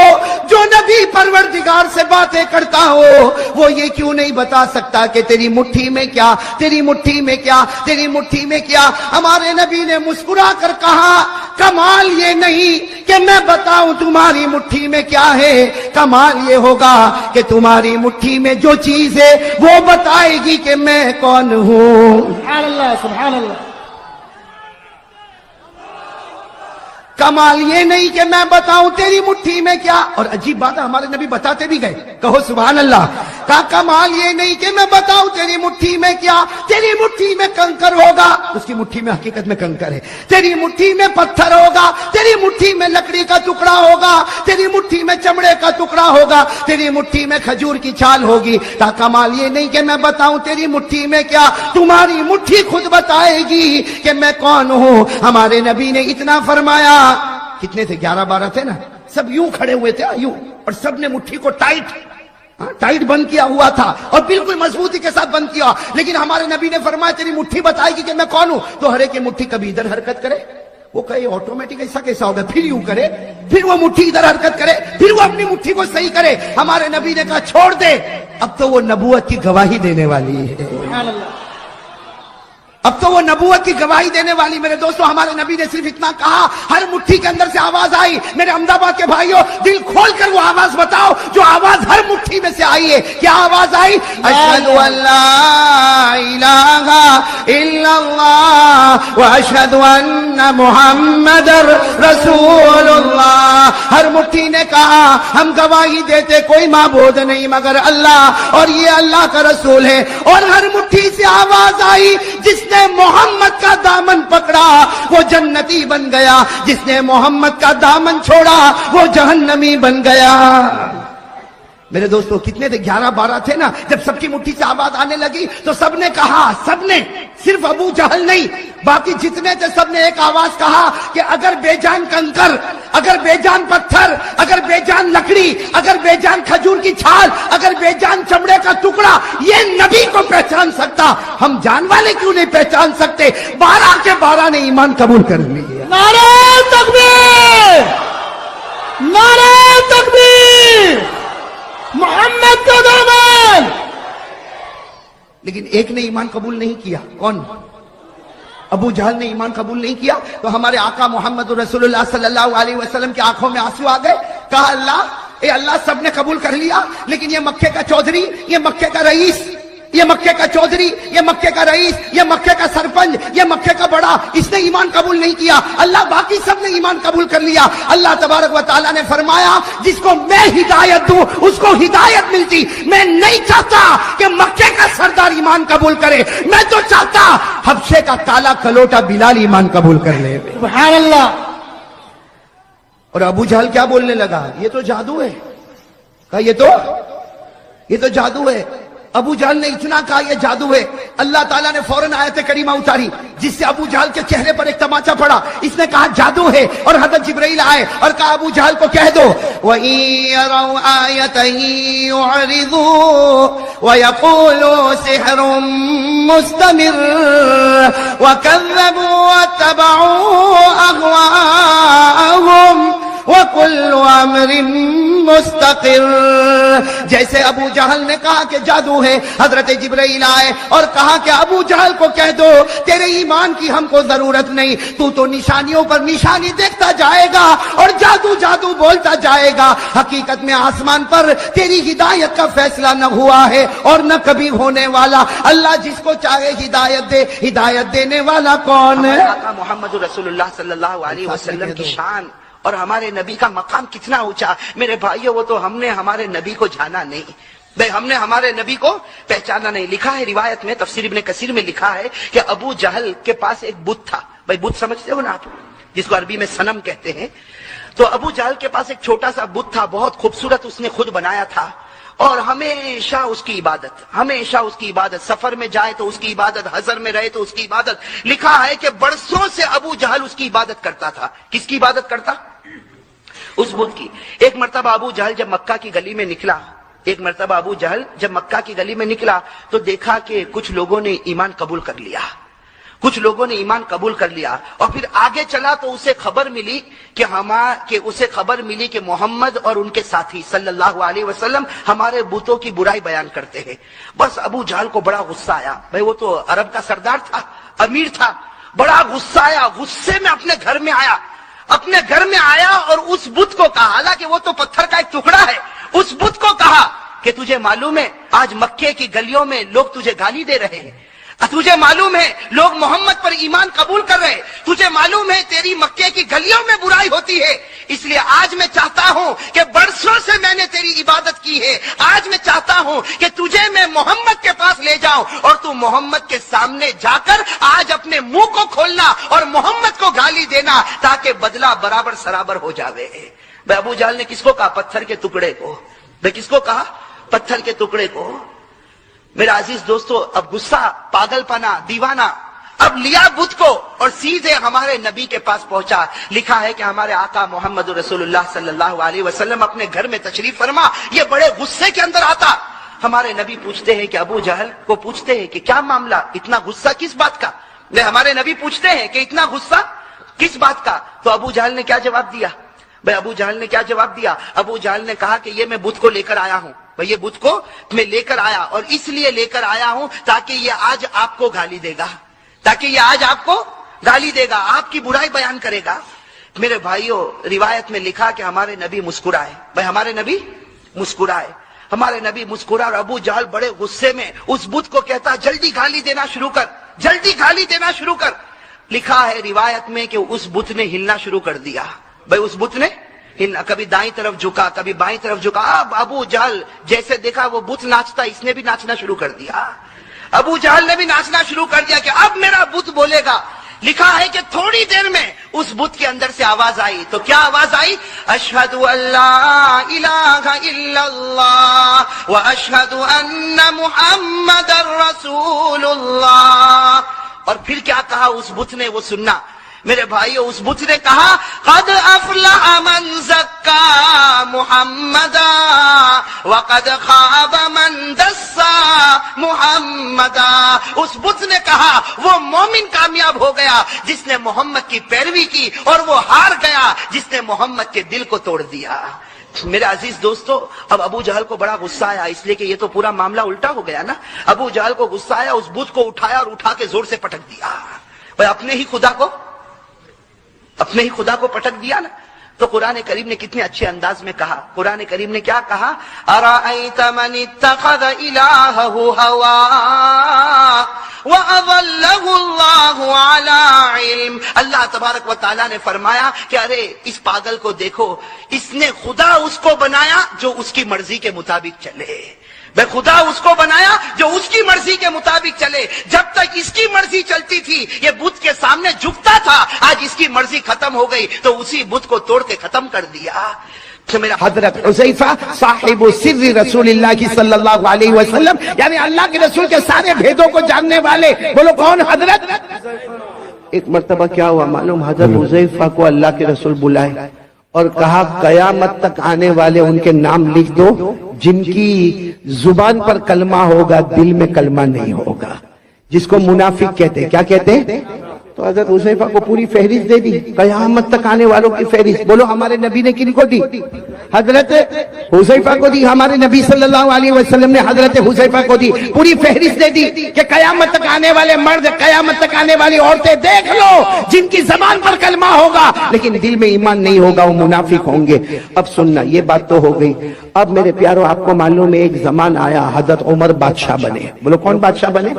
جو نبی پروردگار سے باتیں کرتا ہو، وہ یہ کیوں نہیں بتا سکتا کہ تیری مٹھی میں کیا، تیری مٹھی میں کیا، تیری مٹھی میں کیا؟ ہمارے نبی نے مسکرا کر کہا کمال یہ نہیں کہ میں بتاؤں تمہاری مٹھی میں کیا ہے، کمال یہ ہوگا کہ تمہاری مٹھی میں جو چیز ہے وہ بتائے گی کہ میں کون ہوں۔ سبحان اللہ، سبحان اللہ۔ کمال یہ نہیں کہ میں بتاؤں تیری مٹھی میں کیا، اور عجیب بات ہے ہمارے نبی بتاتے بھی گئے، کہو سبحان اللہ۔ کہا کمال یہ نہیں کہ میں بتاؤں تیری مٹھی میں کیا، تیری مٹھی میں کنکر ہوگا، اس کی مٹھی میں حقیقت میں کنکر ہے، تیری مٹھی میں پتھر ہوگا، تیری مٹھی میں لکڑی کا ٹکڑا ہوگا، تیری مٹھی میں چمڑے کا ٹکڑا ہوگا، تیری مٹھی میں کھجور کی چھال ہوگی۔ کہا کمال یہ نہیں کہ میں بتاؤں تیری مٹھی میں کیا، تمہاری مٹھی خود بتائے گی کہ میں کون ہوں۔ ہمارے نبی نے اتنا فرمایا۔ کتنے تھے؟ 11-12 تھے نا، سب یوں کھڑے ہوئے تھے یوں، اور سب نے مٹھی کو ٹائٹ بند کیا ہوا تھا اور بالکل مضبوطی کے ساتھ بند کیا، لیکن ہمارے نبی نے فرمایا تیری مٹھی بتائے گی کہ میں کون ہوں۔ تو ہر ایک کی مٹھی کبھی ادھر حرکت کرے، وہ کہے آٹومیٹک ایسا کیسا ہوگا، پھر یوں کرے، پھر وہ مٹھی ادھر حرکت کرے، پھر وہ اپنی مٹھی کو صحیح کرے۔ ہمارے نبی نے کہا چھوڑ دے، اب تو وہ نبوت کی گواہی دینے والی ہے۔ سبحان اللہ۔ اب تو وہ نبوت کی گواہی دینے والی۔ میرے دوستو، ہمارے نبی نے صرف اتنا کہا، ہر مٹھی کے اندر سے آواز آئی۔ میرے احمد آباد کے بھائیوں، دل کھول کر وہ آواز بتاؤ جو آواز ہر مٹھی میں سے آئی ہے۔ کیا آواز آئی؟ اشہد ان لا الہ الا اللہ واشہد ان محمد رسول اللہ۔ ہر مٹھی نے کہا ہم گواہی دیتے کوئی معبود نہیں مگر اللہ، اور یہ اللہ کا رسول ہے۔ اور ہر مٹھی سے آواز آئی، جس نے محمد کا دامن پکڑا وہ جنتی بن گیا، جس نے محمد کا دامن چھوڑا وہ جہنمی بن گیا۔ میرے دوستو کتنے تھے؟ 11-12 تھے نا۔ جب سب کی مٹھی سے آواز آنے لگی تو سب نے کہا، سب نے، صرف ابو جہل نہیں، باقی جتنے تھے سب نے ایک آواز کہا کہ اگر بے جان کنکر، اگر بے جان پتھر، اگر بے جان لکڑی، اگر بے جان کھجور کی چھال، اگر بے جان چمڑے کا ٹکڑا یہ نبی کو پہچان سکتا، ہم جان والے کیوں نہیں پہچان سکتے؟ 12 کے 12 نے ایمان قبول کر لیا۔ نعرہ تکبیر، نعرہ تکبیر، محمد کا دامن۔ لیکن ایک نے ایمان قبول نہیں کیا، کون؟ ابو جہل نے ایمان قبول نہیں کیا۔ تو ہمارے آقا محمد رسول اللہ صلی اللہ علیہ وسلم کی آنکھوں میں آنسو آ گئے۔ کہا اللہ، اے اللہ، سب نے قبول کر لیا لیکن یہ مکے کا چودھری، یہ مکے کا رئیس، یہ مکے کا چودھری، یہ مکے کا رئیس، یہ مکے کا سرپنچ، یہ مکے کا بڑا، اس نے ایمان قبول نہیں کیا، اللہ باقی سب نے ایمان قبول کر لیا۔ اللہ تبارک و تعالیٰ نے فرمایا جس کو میں ہدایت دوں اس کو ہدایت ملتی۔ میں نہیں چاہتا کہ مکے کا سردار ایمان قبول کرے، میں تو چاہتا حبشے کا کالا کلوٹا بلال ایمان قبول کر لے۔ سبحان اللہ۔ اور ابو جہل کیا بولنے لگا؟ یہ تو جادو ہے۔ کہا یہ تو جادو ہے۔ ابو جہل نے اتنا کہا یہ جادو ہے، اللہ تعالیٰ نے فوراً آیت کریمہ اتاری جس سے ابو جہل کے چہرے پر ایک تماچا پڑا۔ اس نے کہا جادو ہے، اور حضرت جبرائیل آئے اور کہا ابو جہل کو کہہ دو وَإِن يَرَوْا آيَةً يُعْرِضُوا وَيَقُولُوا سِحْرٌ مُسْتَمِرٌّ وَكَذَّبُوا وَاتَّبَعُوا أَهْوَاءَهُمْ وَكُلُّ أَمْرٍ مُسْتَقِرٌ۔ جیسے ابو جہل نے کہا کہ جادو ہے، حضرت جبرائیل آئے اور کہا کہ ابو جہل کو کہہ دو تیرے ایمان کی ہم کو ضرورت نہیں، تو نشانیوں پر نشانی دیکھتا جائے گا اور جادو جادو بولتا جائے گا، حقیقت میں آسمان پر تیری ہدایت کا فیصلہ نہ ہوا ہے اور نہ کبھی ہونے والا۔ اللہ جس کو چاہے ہدایت دے، ہدایت دینے والا کون ہے؟ آقا محمد رسول اللہ صلی اللہ علیہ وسلم کی شان اور ہمارے نبی کا مقام کتنا اونچا۔ میرے بھائیو، وہ تو ہم نے ہمارے نبی کو جانا نہیں، بھائی ہم نے ہمارے نبی کو پہچانا نہیں۔ لکھا ہے روایت میں، تفسیر ابن کثیر میں لکھا ہے کہ ابو جہل کے پاس ایک بت تھا۔ بھائی بت سمجھتے ہو نا آپ، جس کو عربی میں صنم کہتے ہیں۔ تو ابو جہل کے پاس ایک چھوٹا سا بت تھا، بہت خوبصورت، اس نے خود بنایا تھا، اور ہمیشہ اس کی عبادت، سفر میں جائے تو اس کی عبادت، حضر میں رہے تو اس کی عبادت۔ لکھا ہے کہ برسوں سے ابو جہل اس کی عبادت کرتا تھا۔ کس کی عبادت کرتا؟ اس بت کی۔ ایک مرتبہ ابو جہل جب مکہ کی گلی میں نکلا تو دیکھا کہ کچھ لوگوں نے ایمان قبول کر لیا، اور پھر آگے چلا تو اسے خبر ملی کہ محمد اور ان کے ساتھی صلی اللہ علیہ وسلم ہمارے بتوں کی برائی بیان کرتے ہیں۔ بس ابو جہل کو بڑا غصہ آیا، بھائی وہ تو عرب کا سردار تھا، امیر تھا، بڑا غصہ آیا۔ غصے میں اپنے گھر میں آیا اور اس بت کو کہا، حالانکہ وہ تو پتھر کا ایک ٹکڑا ہے، اس بت کو کہا کہ تجھے معلوم ہے آج مکے کی گلیوں میں لوگ تجھے گالی دے رہے ہیں، تجھے معلوم ہے لوگ محمد پر ایمان قبول کر رہے ہیں، تجھے معلوم ہے تیری مکے کی گلیوں میں برائی ہوتی ہے، اس لیے آج میں چاہتا ہوں کہ برسوں سے میں نے تیری عبادت کی ہے، آج میں چاہتا ہوں کہ تجھے میں محمد کے پاس لے جاؤں اور تو محمد کے سامنے جا کر آج اپنے منہ کو کھولنا اور محمد کو گالی دینا تاکہ بدلہ برابر سرابر ہو جاوے۔ بھائی ابو جہل نے کس کو کہا؟ پتھر کے ٹکڑے کو۔ بھائی کس کو کہا؟ پتھر کے ٹکڑے کو۔ میرا عزیز دوستو، اب غصہ، پاگل پنا، دیوانہ اب لیا بت کو اور سیدھے ہمارے نبی کے پاس پہنچا۔ لکھا ہے کہ ہمارے آقا محمد رسول اللہ صلی اللہ علیہ وسلم اپنے گھر میں تشریف فرما، یہ بڑے غصے کے اندر آتا۔ ہمارے نبی پوچھتے ہیں کہ ابو جہل کو پوچھتے ہیں کہ کیا معاملہ، اتنا غصہ کس بات کا؟ ہمارے نبی پوچھتے ہیں کہ اتنا غصہ کس بات کا؟ تو ابو جہل نے کیا جواب دیا؟ بھائی ابو جہل نے کیا جواب دیا؟ ابو جہل نے کہا کہ یہ میں بت کو لے کر آیا ہوں، بھئی یہ بت کو میں لے کر آیا اور اس لیے لے کر آیا ہوں تاکہ یہ آج آپ کو گالی دے گا، آپ کی برائی بیان کرے گا۔ میرے بھائیوں، روایت میں لکھا کہ ہمارے نبی مسکرائے، بھئی ہمارے نبی مسکرائے اور ابو جہل بڑے غصے میں اس بت کو کہتا جلدی گالی دینا شروع کر۔ لکھا ہے روایت میں کہ اس بت نے ہلنا شروع کر دیا۔ بھئی اس بت نے ہلنا، کبھی دائیں طرف جھکا، کبھی بائیں طرف جھکا۔ اب ابو جہل جیسے دیکھا وہ بت ناچتا، اس نے بھی ناچنا شروع کر دیا۔ ابو جہل نے بھی ناچنا شروع کر دیا کہ اب میرا بت بولے گا۔ لکھا ہے کہ تھوڑی دیر میں اس بت کے اندر سے آواز آئی، تو کیا آواز آئی؟ اشہد ان لا الہ الا اللہ واشہد ان محمد رسول اللہ۔ اور پھر کیا کہا اس بت نے، وہ سننا میرے بھائیو۔ اس بت نے کہا قد افلح من زکا محمدا وقد خاب من دسا محمدا۔ اس بت نے کہا وہ مومن کامیاب ہو گیا جس نے محمد کی پیروی کی، اور وہ ہار گیا جس نے محمد کے دل کو توڑ دیا۔ میرے عزیز دوستو، اب ابو جہل کو بڑا غصہ آیا، اس لیے کہ یہ تو پورا معاملہ الٹا ہو گیا نا۔ ابو جہل کو غصہ آیا، اس بت کو اٹھایا اور اٹھا کے زور سے پٹک دیا۔ بھئی اپنے ہی خدا کو پٹک دیا نا۔ تو قرآن کریم نے کتنے اچھے انداز میں کہا. قرآن کریم نے کیا کہا؟ ارأیت من اتخذ الہہ ہوا وَأَضَلَّهُ اللَّهُ عَلَىٰ عِلْمٍ. اللہ تبارک و تعالیٰ نے فرمایا کہ ارے اس پاگل کو دیکھو، اس نے خدا اس کو بنایا جو اس کی مرضی کے مطابق چلے. میں خدا اس کو بنایا جو اس کی مرضی کے مطابق چلے. جب تک اس کی مرضی چلتی تھی یہ بت کے سامنے جھکتا تھا، آج اس کی مرضی ختم ہو گئی تو اسی بت کو توڑ کے ختم کر دیا. حضرت حذیفہ صاحب سر رسول اللہ کی صلی اللہ علیہ وسلم، یعنی اللہ کے رسول کے سارے بھیدوں کو جاننے والے. بولو کون؟ حضرت. ایک مرتبہ کیا ہوا معلوم؟ حضرت حذیفہ کو اللہ کے رسول بلائے اور کہا قیامت تک آنے والے ان کے نام لکھ دو جن کی زبان پر کلمہ ہوگا دل میں کلمہ نہیں ہوگا، جس کو منافق کہتے. کیا کہتے؟ تو حضرت حذیفہ کو پوری فہرست دے دی، قیامت تک آنے والوں کی فہرست. بولو ہمارے نبی نے کن کو دی؟ حضرت حذیفہ کو دی. ہمارے نبی صلی اللہ علیہ وسلم نے حضرت حذیفہ کو دی، پوری فہرست دے دی کہ قیامت تک آنے والے مرد، قیامت تک آنے والی عورتیں دیکھ لو جن کی زبان پر کلمہ ہوگا لیکن دل میں ایمان نہیں ہوگا، وہ منافق ہوں گے. اب سننا، یہ بات تو ہو گئی. اب میرے پیارو آپ کو معلوم ہے ایک زمان آیا حضرت عمر بادشاہ بنے. بولو کون بادشاہ بنے؟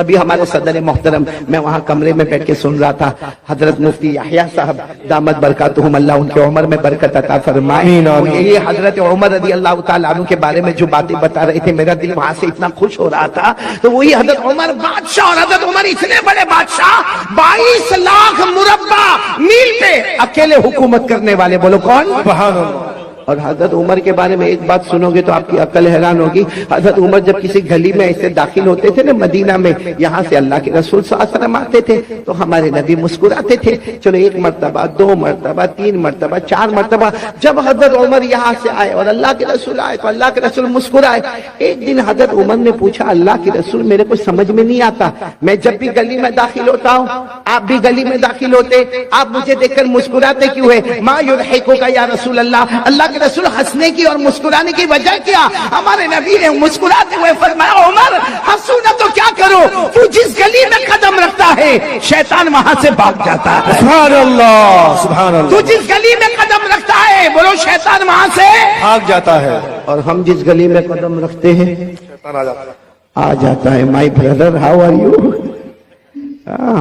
ابھی ہمارے صدر محترم، میں وہاں کمرے میں بیٹھ کے سن رہا تھا، حضرت مفتی یحییٰ صاحب دامت برکاتہم، اللہ ان کے عمر میں برکت عطا فرمائے. یہ حضرت عمر رضی اللہ تعالیٰ عنہ کے بارے میں جو باتیں بتا رہے تھے میرا دل وہاں سے اتنا خوش ہو رہا تھا. تو وہی حضرت عمر بادشاہ، اور حضرت عمر اتنے بڑے بادشاہ 22 لاکھ مربع میل پہ اکیلے حکومت کرنے والے. بولو کون؟ سبحان اللہ. اور حضرت عمر کے بارے میں ایک بات سنو گے تو آپ کی عقل حیران ہوگی. حضرت عمر جب کسی گلی میں ایسے داخل ہوتے تھے نا مدینہ میں، یہاں سے اللہ کے رسول صلی اللہ علیہ وسلم آتے تھے تو ہمارے نبی مسکراتے تھے. چلو ایک مرتبہ، 2 مرتبہ، 3 مرتبہ، 4 مرتبہ جب حضرت عمر یہاں سے آئے اور اللہ کے رسول آئے تو اللہ کے رسول مسکرائے. ایک دن حضرت عمر نے پوچھا اللہ کے رسول میرے کو سمجھ میں نہیں آتا، میں جب بھی گلی میں داخل ہوتا ہوں، آپ بھی گلی میں داخل ہوتے، آپ مجھے دیکھ کر مسکراتے کیوں ہے؟ ما یضحکک یا رسول اللہ، اللہ کے رسول ہنسنے کی اور مسکرانے کی وجہ کیا؟ ہمارے نبی نے مسکراتے ہوئے فرمایا عمر ہنسو نہ تو کیا کرو، تو جس گلی میں قدم رکھتا ہے شیطان وہاں سے بھاگ جاتا ہے. سبحان اللہ، سبحان اللہ. تو جس گلی میں قدم رکھتا ہے بولو شیطان وہاں سے بھاگ جاتا ہے. اور ہم جس گلی میں قدم رکھتے ہیں شیطان آ جاتا ہے. آ جاتا ہے. My brother how are you,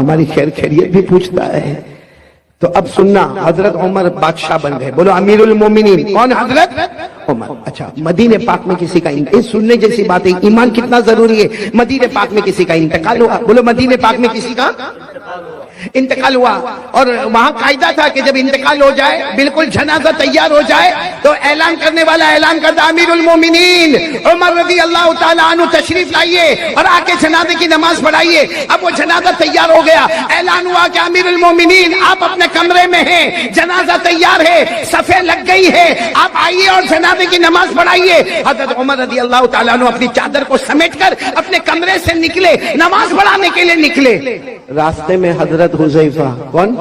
ہماری خیر خیریت بھی پوچھتا ہے. تو اب سننا، حضرت عمر بادشاہ بن گئے. بولو امیر المومنین. کون؟ حضرت عمر. اچھا، مدینے پاک میں کسی کا سننے جیسی بات ہے، ایمان کتنا ضروری ہے. مدینے پاک میں کسی کا انتقال ہوا. بولو مدینے پاک میں کسی کا انتقال ہوا، اور وہاں قاعدہ تھا کہ جب انتقال ہو جائے، بالکل جنازہ تیار ہو جائے تو اعلان کرنے والا اعلان کرتا امیر المومنین عمر رضی اللہ تعالیٰ عنہ تشریف لائیے اور آ کے جنازے کی نماز پڑھائیے. اب وہ جنازہ تیار ہو گیا، اعلان ہوا کہ امیر المومنین آپ اپنے کمرے میں ہیں، جنازہ تیار ہے، صفیں لگ گئی ہے، آپ آئیے اور جنازے کی نماز پڑھائیے. حضرت عمر رضی اللہ تعالیٰ عنہ اپنی چادر کو سمیٹ کر اپنے کمرے سے نکلے، نماز پڑھانے کے لیے نکلے. راستے میں حضرت حذیفہ، کون؟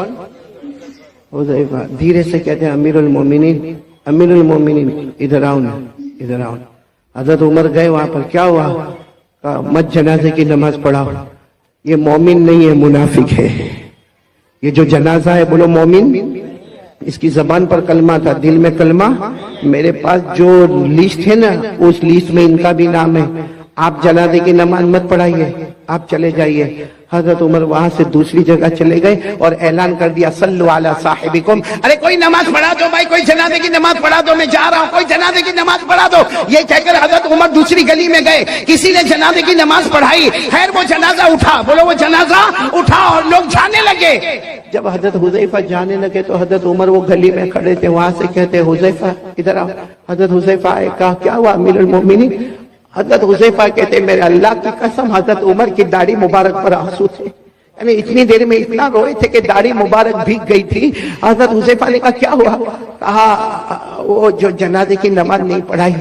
حذیفہ دھیرے سے کہتے ہیں امیر المومنین، امیر المومنین ادھر آؤ نا، ادھر آؤ. حضرت عمر گئے وہاں پر، کیا ہوا؟ کہا مت جنازے کی نماز پڑھاؤ، یہ مومن نہیں ہے، منافق ہے. یہ جو جنازہ ہے بولو مومن، اس کی زبان پر کلمہ تھا، دل میں کلمہ. میرے پاس جو لسٹ ہے نا اس لسٹ میں ان کا بھی نام ہے. آپ جنازے کی نماز مت پڑھائیے، آپ چلے جائیے. حضرت عمر وہاں سے دوسری جگہ چلے گئے اور اعلان کر دیا صلو علی صاحبکم، ارے کوئی نماز پڑھا دو بھائی، کوئی جنازے کی نماز پڑھا دو، میں جا رہا ہوں، کوئی جنازے کی نماز پڑھا دو. یہ کہہ کر حضرت عمر دوسری گلی میں گئے، کسی نے جنازے کی نماز پڑھائی. خیر وہ جنازہ اٹھا، بولو وہ جنازہ اٹھا اور لوگ جانے لگے. جب حضرت حذیفہ جانے لگے تو حضرت عمر وہ گلی میں کھڑے تھے، وہاں سے کہتے حذیفہ ادھر آؤ. حضرت حذیفہ آئے، کہا کیا ہوا امیر المومنین؟ حضرت حذیفہ کہتے میرے اللہ کی قسم حضرت عمر کی داڑھی مبارک پر آنسو تھے، یعنی اتنی دیر میں اتنا روئے تھے کہ داڑھی مبارک بھیگ گئی تھی. حضرت حذیفہ نے کہا کیا ہوا؟ کہا وہ جو جنازے کی نماز نہیں پڑھائی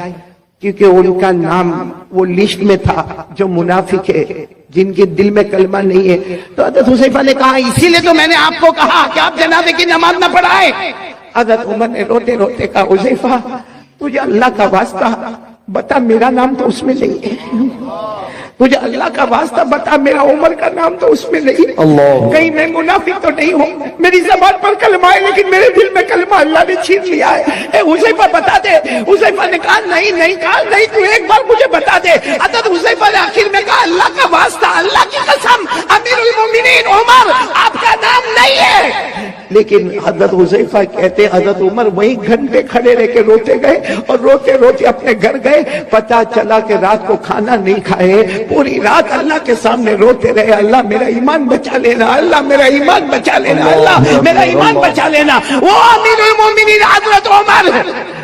کیونکہ ان کا نام وہ لسٹ میں تھا جو منافق ہے، جن کے دل میں کلمہ نہیں ہے. تو حضرت حذیفہ نے کہا اسی لیے تو میں نے آپ کو کہا کہ آپ جنازے کی نماز نہ پڑھائیں. حضرت عمر نے روتے روتے کہا حذیفہ تجھے اللہ کا واسطہ بتا، میرا نام تو اس میں نہیں ہے، مجھے اللہ کا واسطہ بتا میرا عمر کا نام تو اس میں نہیں، اللہ، کہیں میں منافق تو نہیں ہوں، میری زبان پر کلمہ ہے لیکن میرے دل میں کلمہ اللہ نے چھین لیا ہے۔ اے حذیفہ بتا دے۔ حذیفہ نے کہا نہیں کہا نہیں، تو ایک بار مجھے بتا دے۔ حضرت حذیفہ نے آخر میں کہا اللہ کا واسطہ، اللہ کی قسم، امیر المومنین عمر آپ کا نام نہیں ہے۔ لیکن حضرت حذیفہ کہتے حضرت عمر وہیں گھنٹے کھڑے رہ کے روتے گئے اور روتے روتے اپنے گھر گئے، پتہ چلا کہ رات کو کھانا نہیں کھائے، پوری رات اللہ کے سامنے روتے رہے، اللہ میرا ایمان بچا لینا، اللہ میرا ایمان بچا لینا، اللہ میرا ایمان بچا لینا۔ وہ امیر المومنین حضرت عمر،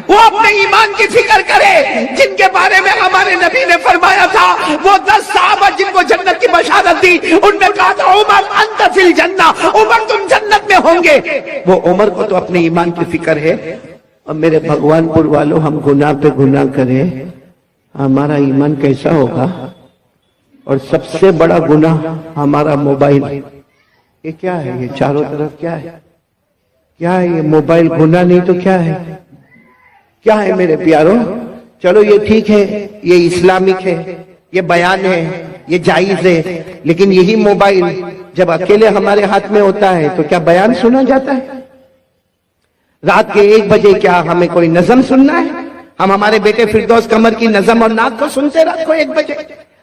وہ اپنے ایمان کی فکر کرے جن کے بارے میں ہمارے نبی نے فرمایا تھا، وہ 10 صحابہ جن کو جنت کی بشارت دی، ان نے کہا تھا عمر انت فی الجنہ، عمر تم جنت میں ہوں گے۔ وہ عمر کو تو اپنے ایمان کی فکر ہے۔ اور میرے بھگوان پور والوں، ہم گناہ پہ گناہ کریں، ہمارا ایمان کیسا ہوگا؟ اور سب سے بڑا گناہ ہمارا موبائل۔ یہ کیا ہے؟ یہ چاروں طرف کیا ہے؟ کیا ہے یہ موبائل؟ گناہ نہیں تو کیا ہے؟ کیا ہے میرے پیاروں؟ چلو یہ ٹھیک ہے، یہ اسلامک ہے، یہ بیان ہے، یہ جائز ہے، لیکن یہی موبائل جب اکیلے ہمارے ہاتھ میں ہوتا ہے تو کیا بیان سنا جاتا ہے؟ رات کے 1 بجے کیا ہمیں کوئی نظم سننا ہے؟ ہم ہمارے بیٹے فردوس قمر کی نظم اور نعت کو سنتے رات کو 1 بجے،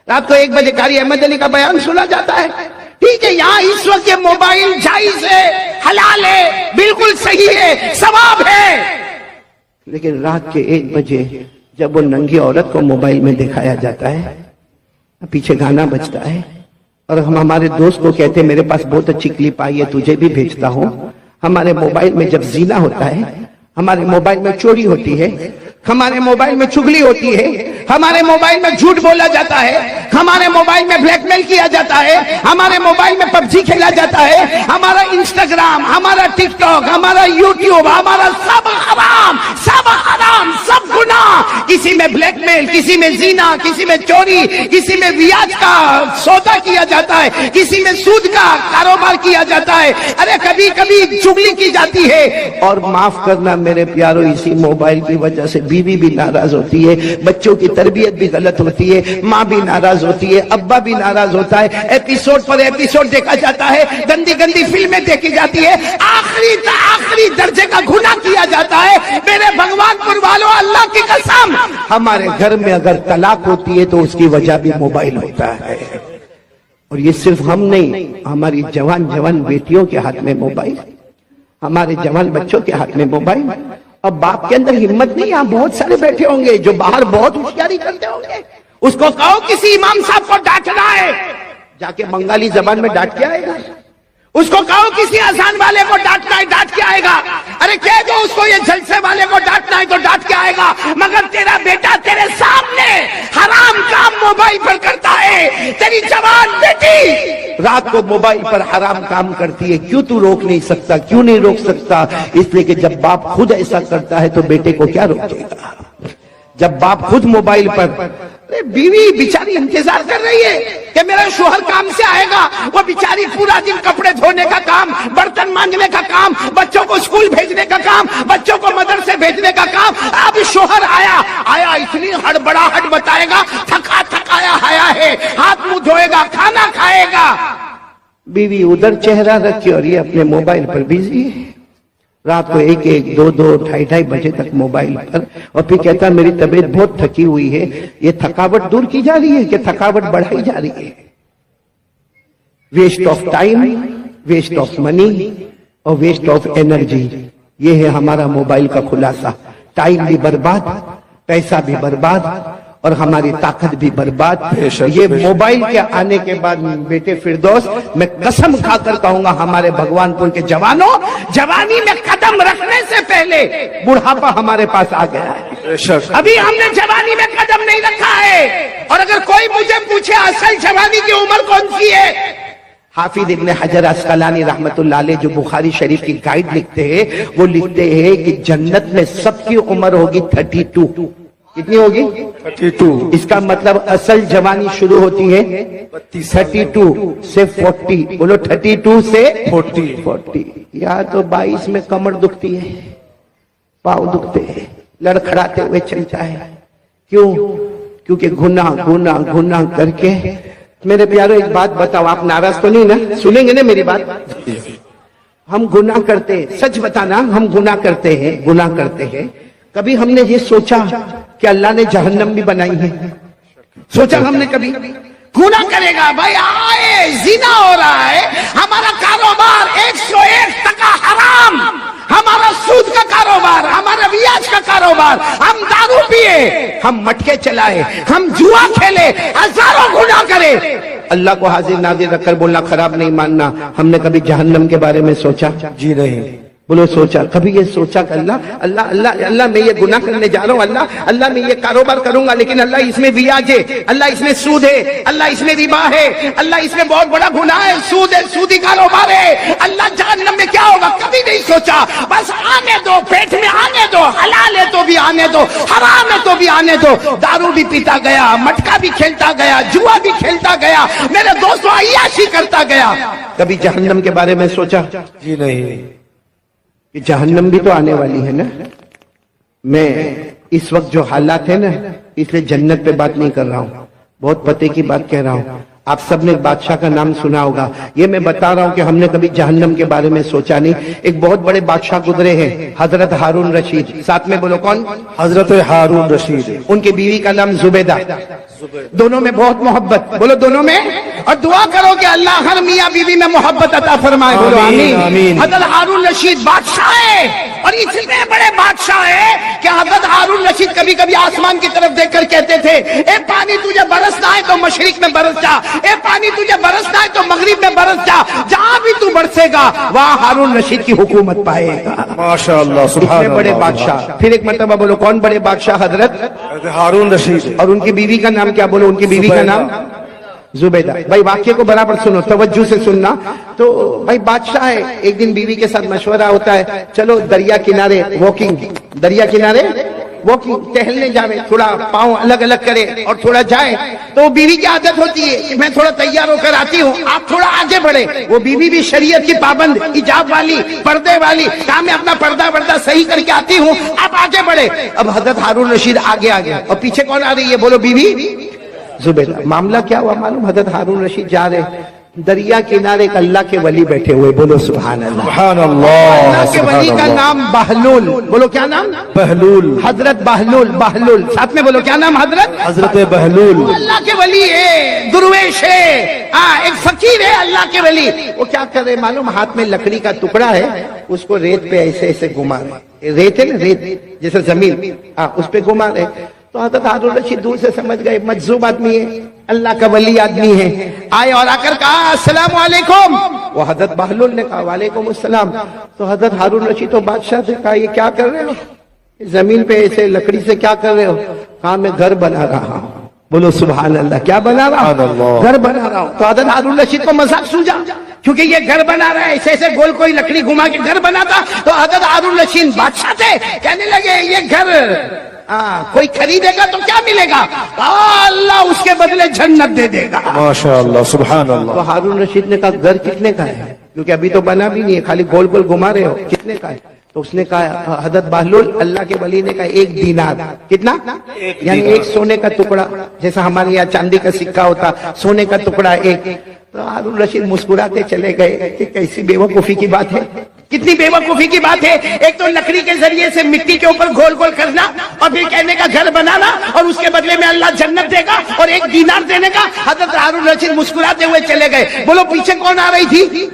رات کو 1 بجے قاری احمد علی کا بیان سنا جاتا ہے۔ ٹھیک ہے، یہاں اس وقت یہ موبائل جائز ہے، حلال ہے، بالکل صحیح ہے، ثواب ہے، لیکن رات کے 1 بجے جب وہ ننگی عورت کو موبائل میں دکھایا جاتا ہے، پیچھے گانا بجتا ہے، اور ہم ہمارے دوست کو کہتے ہیں میرے پاس بہت اچھی کلپ آئی ہے، تجھے بھی بھیجتا ہوں۔ ہمارے موبائل میں جب زنا ہوتا ہے، ہمارے موبائل میں چوری ہوتی ہے، ہمارے موبائل میں چغلی ہوتی ہے، ہمارے موبائل میں جھوٹ بولا جاتا ہے، ہمارے موبائل میں بلیک میل کیا جاتا ہے، ہمارے موبائل میں پب جی کھیلا جاتا ہے، ہمارا انسٹاگرام، ہمارا ٹک ٹاک، ہمارا یوٹیوب، ہمارا سب حرام، سب حرام، سب گناہ۔ کسی میں بلیک میل، کسی میں زنا، کسی میں چوری، کسی میں بیاج کا سودا کیا جاتا ہے، کسی میں سود کا کاروبار کیا جاتا ہے، ارے کبھی کبھی چغلی کی جاتی ہے۔ اور معاف کرنا میرے پیارو، اسی موبائل کی وجہ سے بیوی بھی ناراض ہوتی ہے، بچوں کی تربیت بھی غلط ہوتی ہے، ماں بھی ناراض ہوتی ہے، ابا بھی ناراض ہوتا ہے، ایپیسوڈ پر ایپیسوڈ دیکھا جاتا ہے، گندی گندی فلمیں دیکھی جاتی ہے، آخری درجے کا گناہ کیا جاتا ہے۔ میرے بھگوان پور والوں، اللہ کی قسم، ہمارے گھر میں اگر طلاق ہوتی ہے تو اس کی وجہ بھی موبائل ہوتا ہے۔ اور یہ صرف ہم نہیں، ہماری جوان بیٹیوں کے ہاتھ میں موبائل، ہمارے جوان بچوں کے ہاتھ میں موبائل۔ اب باپ کے اندر ہمت نہیں، یہاں بہت سارے بیٹھے ہوں گے جو باہر بہت ہوشیاری کرتے ہوں گے، اس کو کہو کسی امام صاحب کو ڈانٹنا ہے، جا کے بنگالی زبان میں ڈانٹ کے آئے گا۔ اس کو کہو کسی اذان والے کو ڈانٹنا ہے، ڈانٹ کے آئے گا۔ ارے کہہ دو اس کو یہ جلسے والے کو ڈانٹنا ہے تو ڈانٹ کے آئے گا، مگر تیرا بیٹا تیرے سامنے حرام کام موبائل پر کرتا ہے، تیری جوان بیٹی رات کو موبائل پر حرام کام کرتی ہے، کیوں تو روک نہیں سکتا؟ کیوں نہیں روک سکتا؟ اس لیے کہ جب باپ خود ایسا کرتا ہے تو بیٹے کو کیا روکے گا؟ جب باپ خود موبائل پر، بیوی بیچاری انتظار کر رہی ہے کہ میرا شوہر کام سے آئے گا، وہ بیچاری پورا دن کپڑے دھونے کا کام، برتن مانجنے کا کام، بچوں کو اسکول بھیجنے کا کام، بچوں کو مدرسے بھیجنے کا کام۔ اب شوہر آیا اتنی ہڑبڑاہٹ بتائے گا، تھکایا آیا ہے، ہاتھ منہ دھوئے گا، کھانا کھائے گا، بیوی ادھر چہرہ رکھی اور یہ اپنے موبائل پر بزی ہے، رات کو 1-1, 2-2, 2:30 بجے تک موبائل پر، اور پھر کہتا میری طبیعت بہت تھکی ہوئی ہے۔ یہ تھکاوٹ دور کی جا رہی ہے کہ تھکاوٹ بڑھائی جا رہی ہے؟ Waste of time, waste of money اور ویسٹ آف انرجی، یہ ہے ہمارا موبائل کا خلاصہ۔ ٹائم بھی برباد، پیسہ بھی برباد، اور ہماری طاقت بھی برباد۔ یہ موبائل کے آنے کے بعد بیٹے فردوس، میں قسم کھا کر کہوں گا ہمارے بھگوان پور کے جوانوں، جوانی میں قدم رکھنے سے پہلے بڑھاپا ہمارے پاس آ گیا ہے۔ ابھی ہم نے جوانی میں قدم نہیں رکھا ہے۔ اور اگر کوئی مجھے پوچھے اصل جوانی کی عمر کون سی ہے، حافظ ابن حجر عسقلانی رحمت اللہ علیہ جو بخاری شریف کی گائیڈ لکھتے ہیں، وہ لکھتے ہیں کہ جنت میں سب کی عمر ہوگی 32۔ کتنی ہوگی؟ 32۔ اس کا مطلب اصل جوانی شروع ہوتی ہے 32 سے 40۔ بولو 32 سے 40۔ یا تو 22 میں کمر دکھتی ہے، پاؤں دکھتے ہیں، لڑکھڑاتے ہوئے چلتا ہے، کیوں؟ کیونکہ گناہ کر کے میرے پیارو ایک بات بتاؤ, آپ ناراض تو نہیں نا, سنیں گے نا میری بات؟ ہم گناہ کرتے ہیں, سچ بتانا, ہم گناہ کرتے ہیں. کبھی ہم نے یہ سوچا کہ اللہ نے جہنم بھی بنائی ہے؟ سوچا ہم نے کبھی؟ گناہ کرے گا بھائی, آئے زنا ہو رہا ہے, ہمارا کاروبار 101% حرام, ہمارا سود کا کاروبار, ہمارا ریاض کا کاروبار, ہم دارو پیے, ہم مٹکے چلائے, ہم جوا کھیلے, ہزاروں گناہ کرے, اللہ کو حاضر ناظر رکھ کر بولنا خراب نہیں ماننا. ہم نے کبھی جہنم کے بارے میں سوچا؟ جی نہیں. بولو سوچا, کبھی یہ سوچا کہ اللہ میں یہ گناہ کرنے جا رہا ہوں, اللہ میں یہ کاروبار کروں گا, لیکن اللہ اس میں ریاض ہے, اللہ اس میں سود ہے, اللہ اس میں ربا ہے, اللہ اس میں بہت بڑا گناہ ہے, سود ہے, سودی کاروبار ہے, اللہ جہنم میں کیا ہوگا؟ کبھی نہیں سوچا. بس آنے دو, پیٹ میں آنے دو, حلال ہے تو بھی آنے دو, حرام ہے تو بھی آنے دو. دارو بھی پیتا گیا, مٹکا بھی کھیلتا گیا, جوا بھی کھیلتا گیا, میرے دوستوں عیاشی کرتا گیا. کبھی جہنم کے بارے میں سوچا؟ جی نہیں. کہ جہنم بھی تو آنے والی ہے نا. میں اس وقت جو حالات ہیں نا, اس لیے جنت پہ بات نہیں کر رہا ہوں, بہت پتے کی بات کہہ رہا ہوں. آپ سب نے ایک بادشاہ کا نام سنا ہوگا, یہ میں بتا رہا ہوں کہ ہم نے کبھی جہنم کے بارے میں سوچا نہیں. ایک بہت بڑے بادشاہ گزرے ہیں, حضرت ہارون رشید. ساتھ میں بولو کون؟ حضرت ہارون رشید. ان کی بیوی کا نام زبیدہ. دونوں میں بہت محبت, بولو دونوں میں, اور دعا کرو کہ اللہ ہر میاں بیوی میں محبت عطا فرمائے. بولو آمین. حضرت ہارون رشید بادشاہ ہے, اور اتنے بڑے بادشاہ ہے کہ حضرت ہارون رشید کبھی کبھی آسمان کی طرف دیکھ کر کہتے تھے, اے پانی تجھے برسنا ہے تو مشرق میں برس جا, اے پانی تجھے برسنا ہے تو مغرب میں برس جا, جہاں بھی تو برسے گا وہاں ہارون رشید کی حکومت پائے گا. ماشاءاللہ, سبحان اللہ. بڑے بادشاہ. پھر ایک مرتبہ بولو کون بڑے بادشاہ؟ حضرت ہارون رشید. اور ان کی بیوی کا نام کیا؟ بولو ان کی بیوی کا نام زبیدہ. بھائی واقعے کو برابر سنو, توجہ سے سننا. تو بھائی بادشاہ ہے, ایک دن بیوی کے ساتھ مشورہ ہوتا ہے, چلو دریا کنارے واکنگ, دریا کنارے واکنگ, ٹہلنے جاوے, تھوڑا پاؤں الگ الگ کرے اور تھوڑا جائے. تو بیوی کی عادت ہوتی ہے کہ میں تھوڑا تیار ہو کر آتی ہوں, آپ تھوڑا آگے بڑھے. وہ بیوی بھی شریعت کی پابند, حجاب والی, پردے والی, کہا میں اپنا پردہ صحیح کر کے آتی ہوں, آپ آگے بڑھے. اب حضرت ہارون رشید آگے اور پیچھے کون آ رہی ہے؟ بولو بیوی زبیدہ. معاملہ کیا ہوا معلوم؟ حضرت ہارون رشید جا رہے, دریا کنارے ایک اللہ کے ولی بیٹھے ہوئے. بولو سبحان اللہ. سبحان اللہ. اللہ کے ولی کا نام بہلول. بولو کیا نام؟ بہلول. حضرت بہلول. ساتھ میں بولو کیا نام؟ حضرت بہلول. اللہ کے ولی ہے, درویش ہے, ایک فقیر ہے اللہ کے ولی. وہ کیا کر رہے معلوم؟ ہاتھ میں لکڑی کا ٹکڑا ہے, اس کو ریت پہ ایسے گھما رہے. ریت ہے نا, ریت جیسے زمین, اس پہ گھما رہے. تو حضرت ہارون رشید دور سے سمجھ گئے مجذوب آدمی ہے, اللہ کا ولی آدمی ہے. آئے اور آ کر کہا السلام علیکم. وہ حضرت بہلول نے کہا وعلیکم السلام. تو حضرت ہارون رشید تو بادشاہ سے کہا یہ کیا کر رہے ہو, زمین پہ ایسے لکڑی سے کیا کر رہے ہو؟ کہا میں گھر بنا رہا ہوں. بولو سبحان اللہ. کیا بنا رہا ہوں؟ گھر بنا رہا ہوں. تو حضرت ہارون رشید کو مذاق سوجا, کیونکہ یہ گھر بنا رہا ہے, ایسے گول کوئی لکڑی گھما کے گھر بناتا. تو حضرت ہارون رشید بادشاہ تھے, کہنے لگے یہ گھر کوئی خریدے گا تو کیا ملے گا؟ اللہ اس کے بدلے جنت دے دے گا. ماشاءاللہ, سبحان اللہ. تو ہارون رشید نے کہا گھر کتنے کا ہے؟ کیونکہ ابھی تو بنا بھی نہیں ہے, خالی گول گول گھما رہے ہو, کتنے کا ہے؟ تو اس نے کہا, حضرت بہلول اللہ کے ولی نے کہا 1 دینار. کتنا؟ یعنی ایک سونے کا ٹکڑا, جیسا ہمارے یہاں چاندی کا سکہ ہوتا, سونے کا ٹکڑا ایک. تو ہارون رشید مسکراتے چلے گئے کہ کیسی بے وقوفی کی بات ہے, کتنی بے وقوفی کی بات ہے. ایک تو لکڑی کے ذریعے سے مٹی کے اوپر گول گول کرنا, اور پھر کہنے کا گھر بنانا, اور اس کے بدلے میں اللہ جنت دے گا, اور 1 دینار دینے کا. حضرت ہارون رشید مسکراتے ہوئے چلے گئے. بولو پیچھے کون آ رہی تھی؟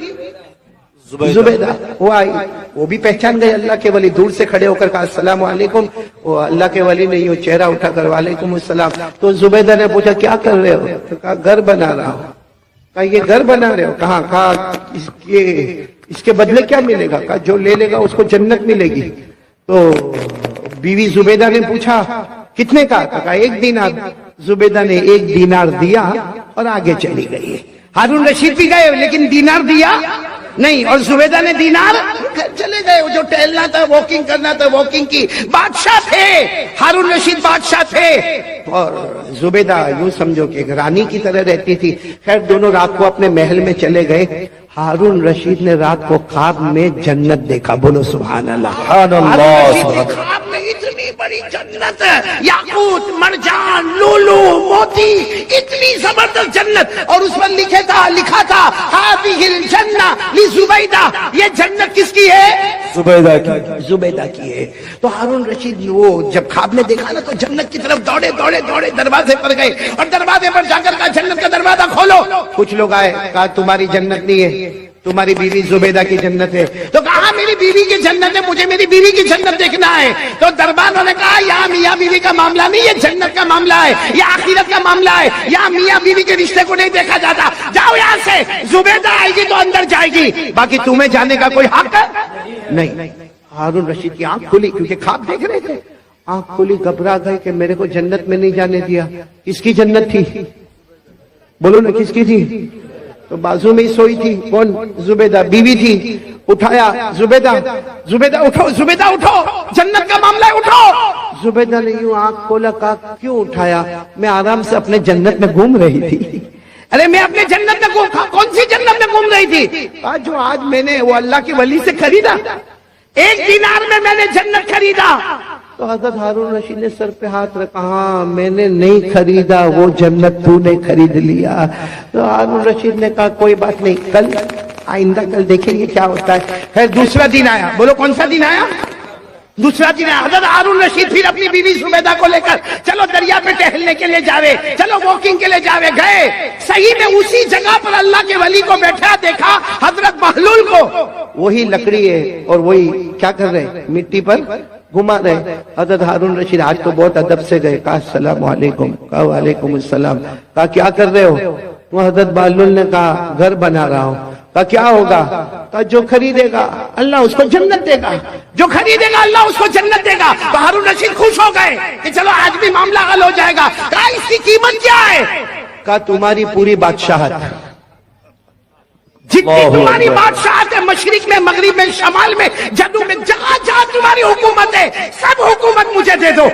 زبیدہ. وہ آئی, وہ بھی پہچان گئے اللہ کے ولی. دور سے کھڑے ہو کر کہا السلام علیکم. وہ اللہ کے ولی نے یوں چہرہ اٹھا کر وعلیکم السلام. تو زبیدہ نے پوچھا کیا کر رہے ہو؟ تو کہا گھر بنا رہا ہوں. کہا یہ گھر بنا رہے ہو؟ کہا اس کے بدلے کیا ملے گا؟ کہا جو لے لے گا اس کو جنت ملے گی. تو بیوی زبیدہ نے پوچھا کتنے کا؟ کہا 1 دینار. زبیدہ نے 1 دینار دیا اور آگے چلی گئی. ہارون رشید بھی گئے لیکن دینار دیا نہیں, اور زبیدہ نے دینار چلے گئے. جو ٹہلنا تھا, واکنگ کرنا تھا, واکنگ کی. بادشاہ تھے, ہارون رشید بادشاہ تھے, اور زبیدہ یوں سمجھو کہ ایک رانی کی طرح رہتی تھی. خیر دونوں رات کو اپنے محل میں چلے گئے. ہارون رشید نے رات کو خواب میں جنت دیکھا. بولو سبحان اللہ. سبحان اللہ. خواب میں اتنی بڑی جنت، یاقوت مرجان لولو موتی، اتنی زبردست جنت، اور اس پر لکھا تھا ہذہ الجنہ لزبیدہ، یہ جنت کس کی ہے؟ زبیدہ کی. زبیدہ کی ہے. تو ہارون رشید وہ جب خواب میں دیکھا نا تو جنت کی طرف دوڑے دروازے پر گئے، اور دروازے پر جا کر کہا جنت کا دروازہ کھولو. کچھ لوگ آئے، کہا تمہاری جنت نہیں ہے، تمہاری بیوی زبیدہ کی جنت ہے. تو کہا میری بیوی کی جنت ہے، مجھے میری بیوی کی جنت دیکھنا ہے. تو دربانوں نے کہا یہاں میاں بیوی کا معاملہ نہیں، یہ جنت کا معاملہ ہے، یہ آخرت کا معاملہ ہے، یہاں میاں بیوی کے رشتے کو نہیں دیکھا جاتا. جاؤ یہاں سے، زبیدہ آئے گی تو اندر جائے گی، باقی تمہیں جانے کا کوئی حق نہیں. ہارون رشید کی آنکھ کھلی، کیونکہ خواب دیکھ رہے تھے. آنکھ کھلی، گھبرا گئے کہ میرے کو جنت میں نہیں جانے دیا. کس کی جنت تھی؟ بولو نا کس کی تھی؟ تو بازو میں ہی سوئی تھی. کون؟ زبیدہ بیوی تھی. اٹھایا، زبیدہ اٹھو، زبیدہ اٹھو، جنت کا معاملہ ہے، اٹھو. زبیدہ نے یوں آنکھ کھولا، کہا کیوں اٹھایا؟ میں آرام سے اپنے جنت میں گھوم رہی تھی. ارے میں اپنے جنت میں کون سی جنت میں گھوم رہی تھی؟ جو آج میں نے وہ اللہ کے ولی سے خریدا، 1 دینار میں نے جنت خریدا. تو حضرت ہارون رشید نے سر پہ ہاتھ رکھا، ہاں میں نے نہیں خریدا، وہ جنت تو نے خرید لیا. تو ہارون رشید نے کہا کوئی بات نہیں، کل آئندہ کل دیکھیں گے کیا ہوتا ہے. پھر دوسرا دن آیا. بولو کون سا دن آیا؟ دوسرا دن آیا. حضرت ہارون رشید پھر اپنی بیوی زبیدہ کو لے کر چلو دریا پہ ٹہلنے کے لیے جاوے، چلو واکنگ کے لیے جاوے. گئے، صحیح میں اسی جگہ پر اللہ کے ولی کو بیٹھا دیکھا، حضرت بہلول کو. وہی لکڑی ہے اور وہی کیا کر رہے؟ مٹی پر گھما رہے. حضرت ہارون رشید آج تو بہت ادب سے گئے، کہا السلام علیکم. کہا وعلیکم السلام. کہا کیا کر رہے ہو؟ وہ حضرت بہلول نے کہا گھر بنا رہا ہوں. کہا کیا ہوگا؟ کہا جو خریدے گا اللہ اس کو جنت دے گا، جو خریدے گا اللہ اس کو جنت دے گا. تو ہارون رشید خوش ہو گئے کہ چلو آج بھی معاملہ حل ہو جائے گا. کہا اس کی قیمت کیا ہے؟ کہا تمہاری پوری بادشاہت، جتنی تمہاری بادشاہت ہے، مشرق میں، مغرب میں، شمال میں، جنوب میں، جہاں جہاں تمہاری حکومت ہے سب حکومت مجھے دے دو،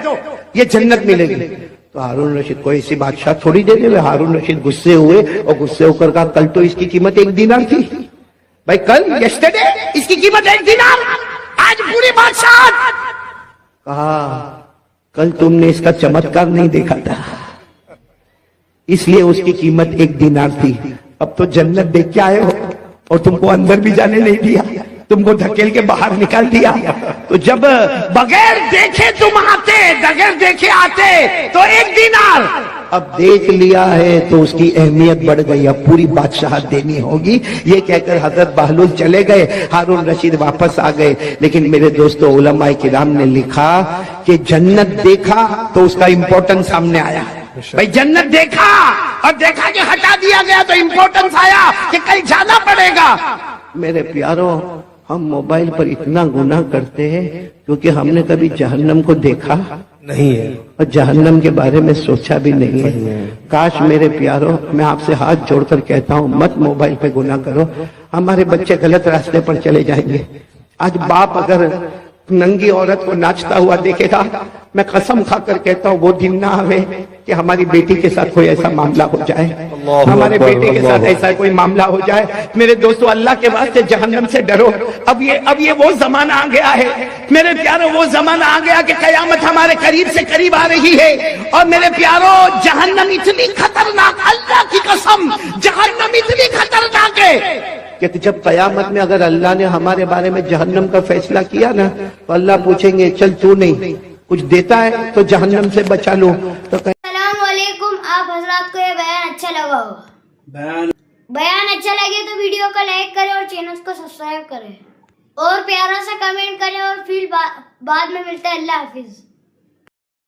یہ جنت ملے گی. تو ہارون رشید کوئی ایسی بادشاہ تھوڑی دے دے. ہارون رشید غصے ہوئے اور غصے ہو کر کہا کل تو اس کی قیمت 1 دینار تھی بھائی، کل یسٹرڈے اس کی قیمت 1 دینار، آج پوری بادشاہت. کہا کل تم نے اس کا چمتکار نہیں دیکھا تھا، اس لیے اس کی قیمت 1 دینار تھی. اب تو جنت دیکھ کے آئے ہو اور تم کو اندر بھی جانے نہیں دیا، تم کو دھکیل کے باہر نکال دیا. تو جب بغیر دیکھے تم آتے، بغیر دیکھے آتے تو 1 دینار، اب دیکھ لیا ہے تو اس کی اہمیت بڑھ گئی، اب پوری بادشاہت دینی ہوگی. یہ کہہ کر حضرت بہلول چلے گئے، ہارون رشید واپس آ گئے. لیکن میرے دوستو علماء کرام نے لکھا کہ جنت دیکھا تو اس کا امپورٹنس سامنے آیا. بھائی جنت دیکھا اور دیکھا کہ ہٹا دیا گیا تو امپورٹنس آیا کہ کل جانا پڑے گا. میرے پیاروں، ہم موبائل پر اتنا گناہ کرتے ہیں کیونکہ ہم نے کبھی جہنم کو دیکھا نہیں ہے اور جہنم کے بارے میں سوچا بھی نہیں ہے. کاش میرے پیاروں، میں آپ سے ہاتھ جوڑ کر کہتا ہوں مت موبائل پہ گناہ کرو. ہمارے بچے غلط راستے پر چلے جائیں گے. آج باپ اگر ننگی عورت کو ناچتا ہوا دیکھے گا، میں قسم کھا کر کہتا ہوں وہ دن نہ آوے کہ ہماری بیٹی کے ساتھ کوئی ایسا معاملہ ہو جائے، ہمارے بیٹے کے ساتھ ایسا کوئی معاملہ ہو جائے. میرے دوستو اللہ کے واسطے جہنم سے ڈرو. اب یہ وہ زمانہ آ گیا ہے میرے پیاروں، وہ زمانہ آ گیا کہ قیامت ہمارے قریب سے قریب آ رہی ہے. اور میرے پیاروں جہنم اتنی خطرناک، اللہ کی قسم جہنم اتنی خطرناک ہے کہ جب قیامت میں اگر اللہ نے ہمارے بارے میں جہنم کا فیصلہ کیا نا تو اللہ پوچھیں گے چل تو نہیں کچھ دیتا ہے تو جہنم سے بچا لو. تو السلام علیکم. آپ حضرات کو یہ بیان اچھا لگا ہوگا. بیان اچھا لگے تو ویڈیو کو لائک کریں اور چینل کو سبسکرائب کریں اور پیارا سا کمنٹ کریں اور پھر بعد میں ملتا ہے. اللہ حافظ.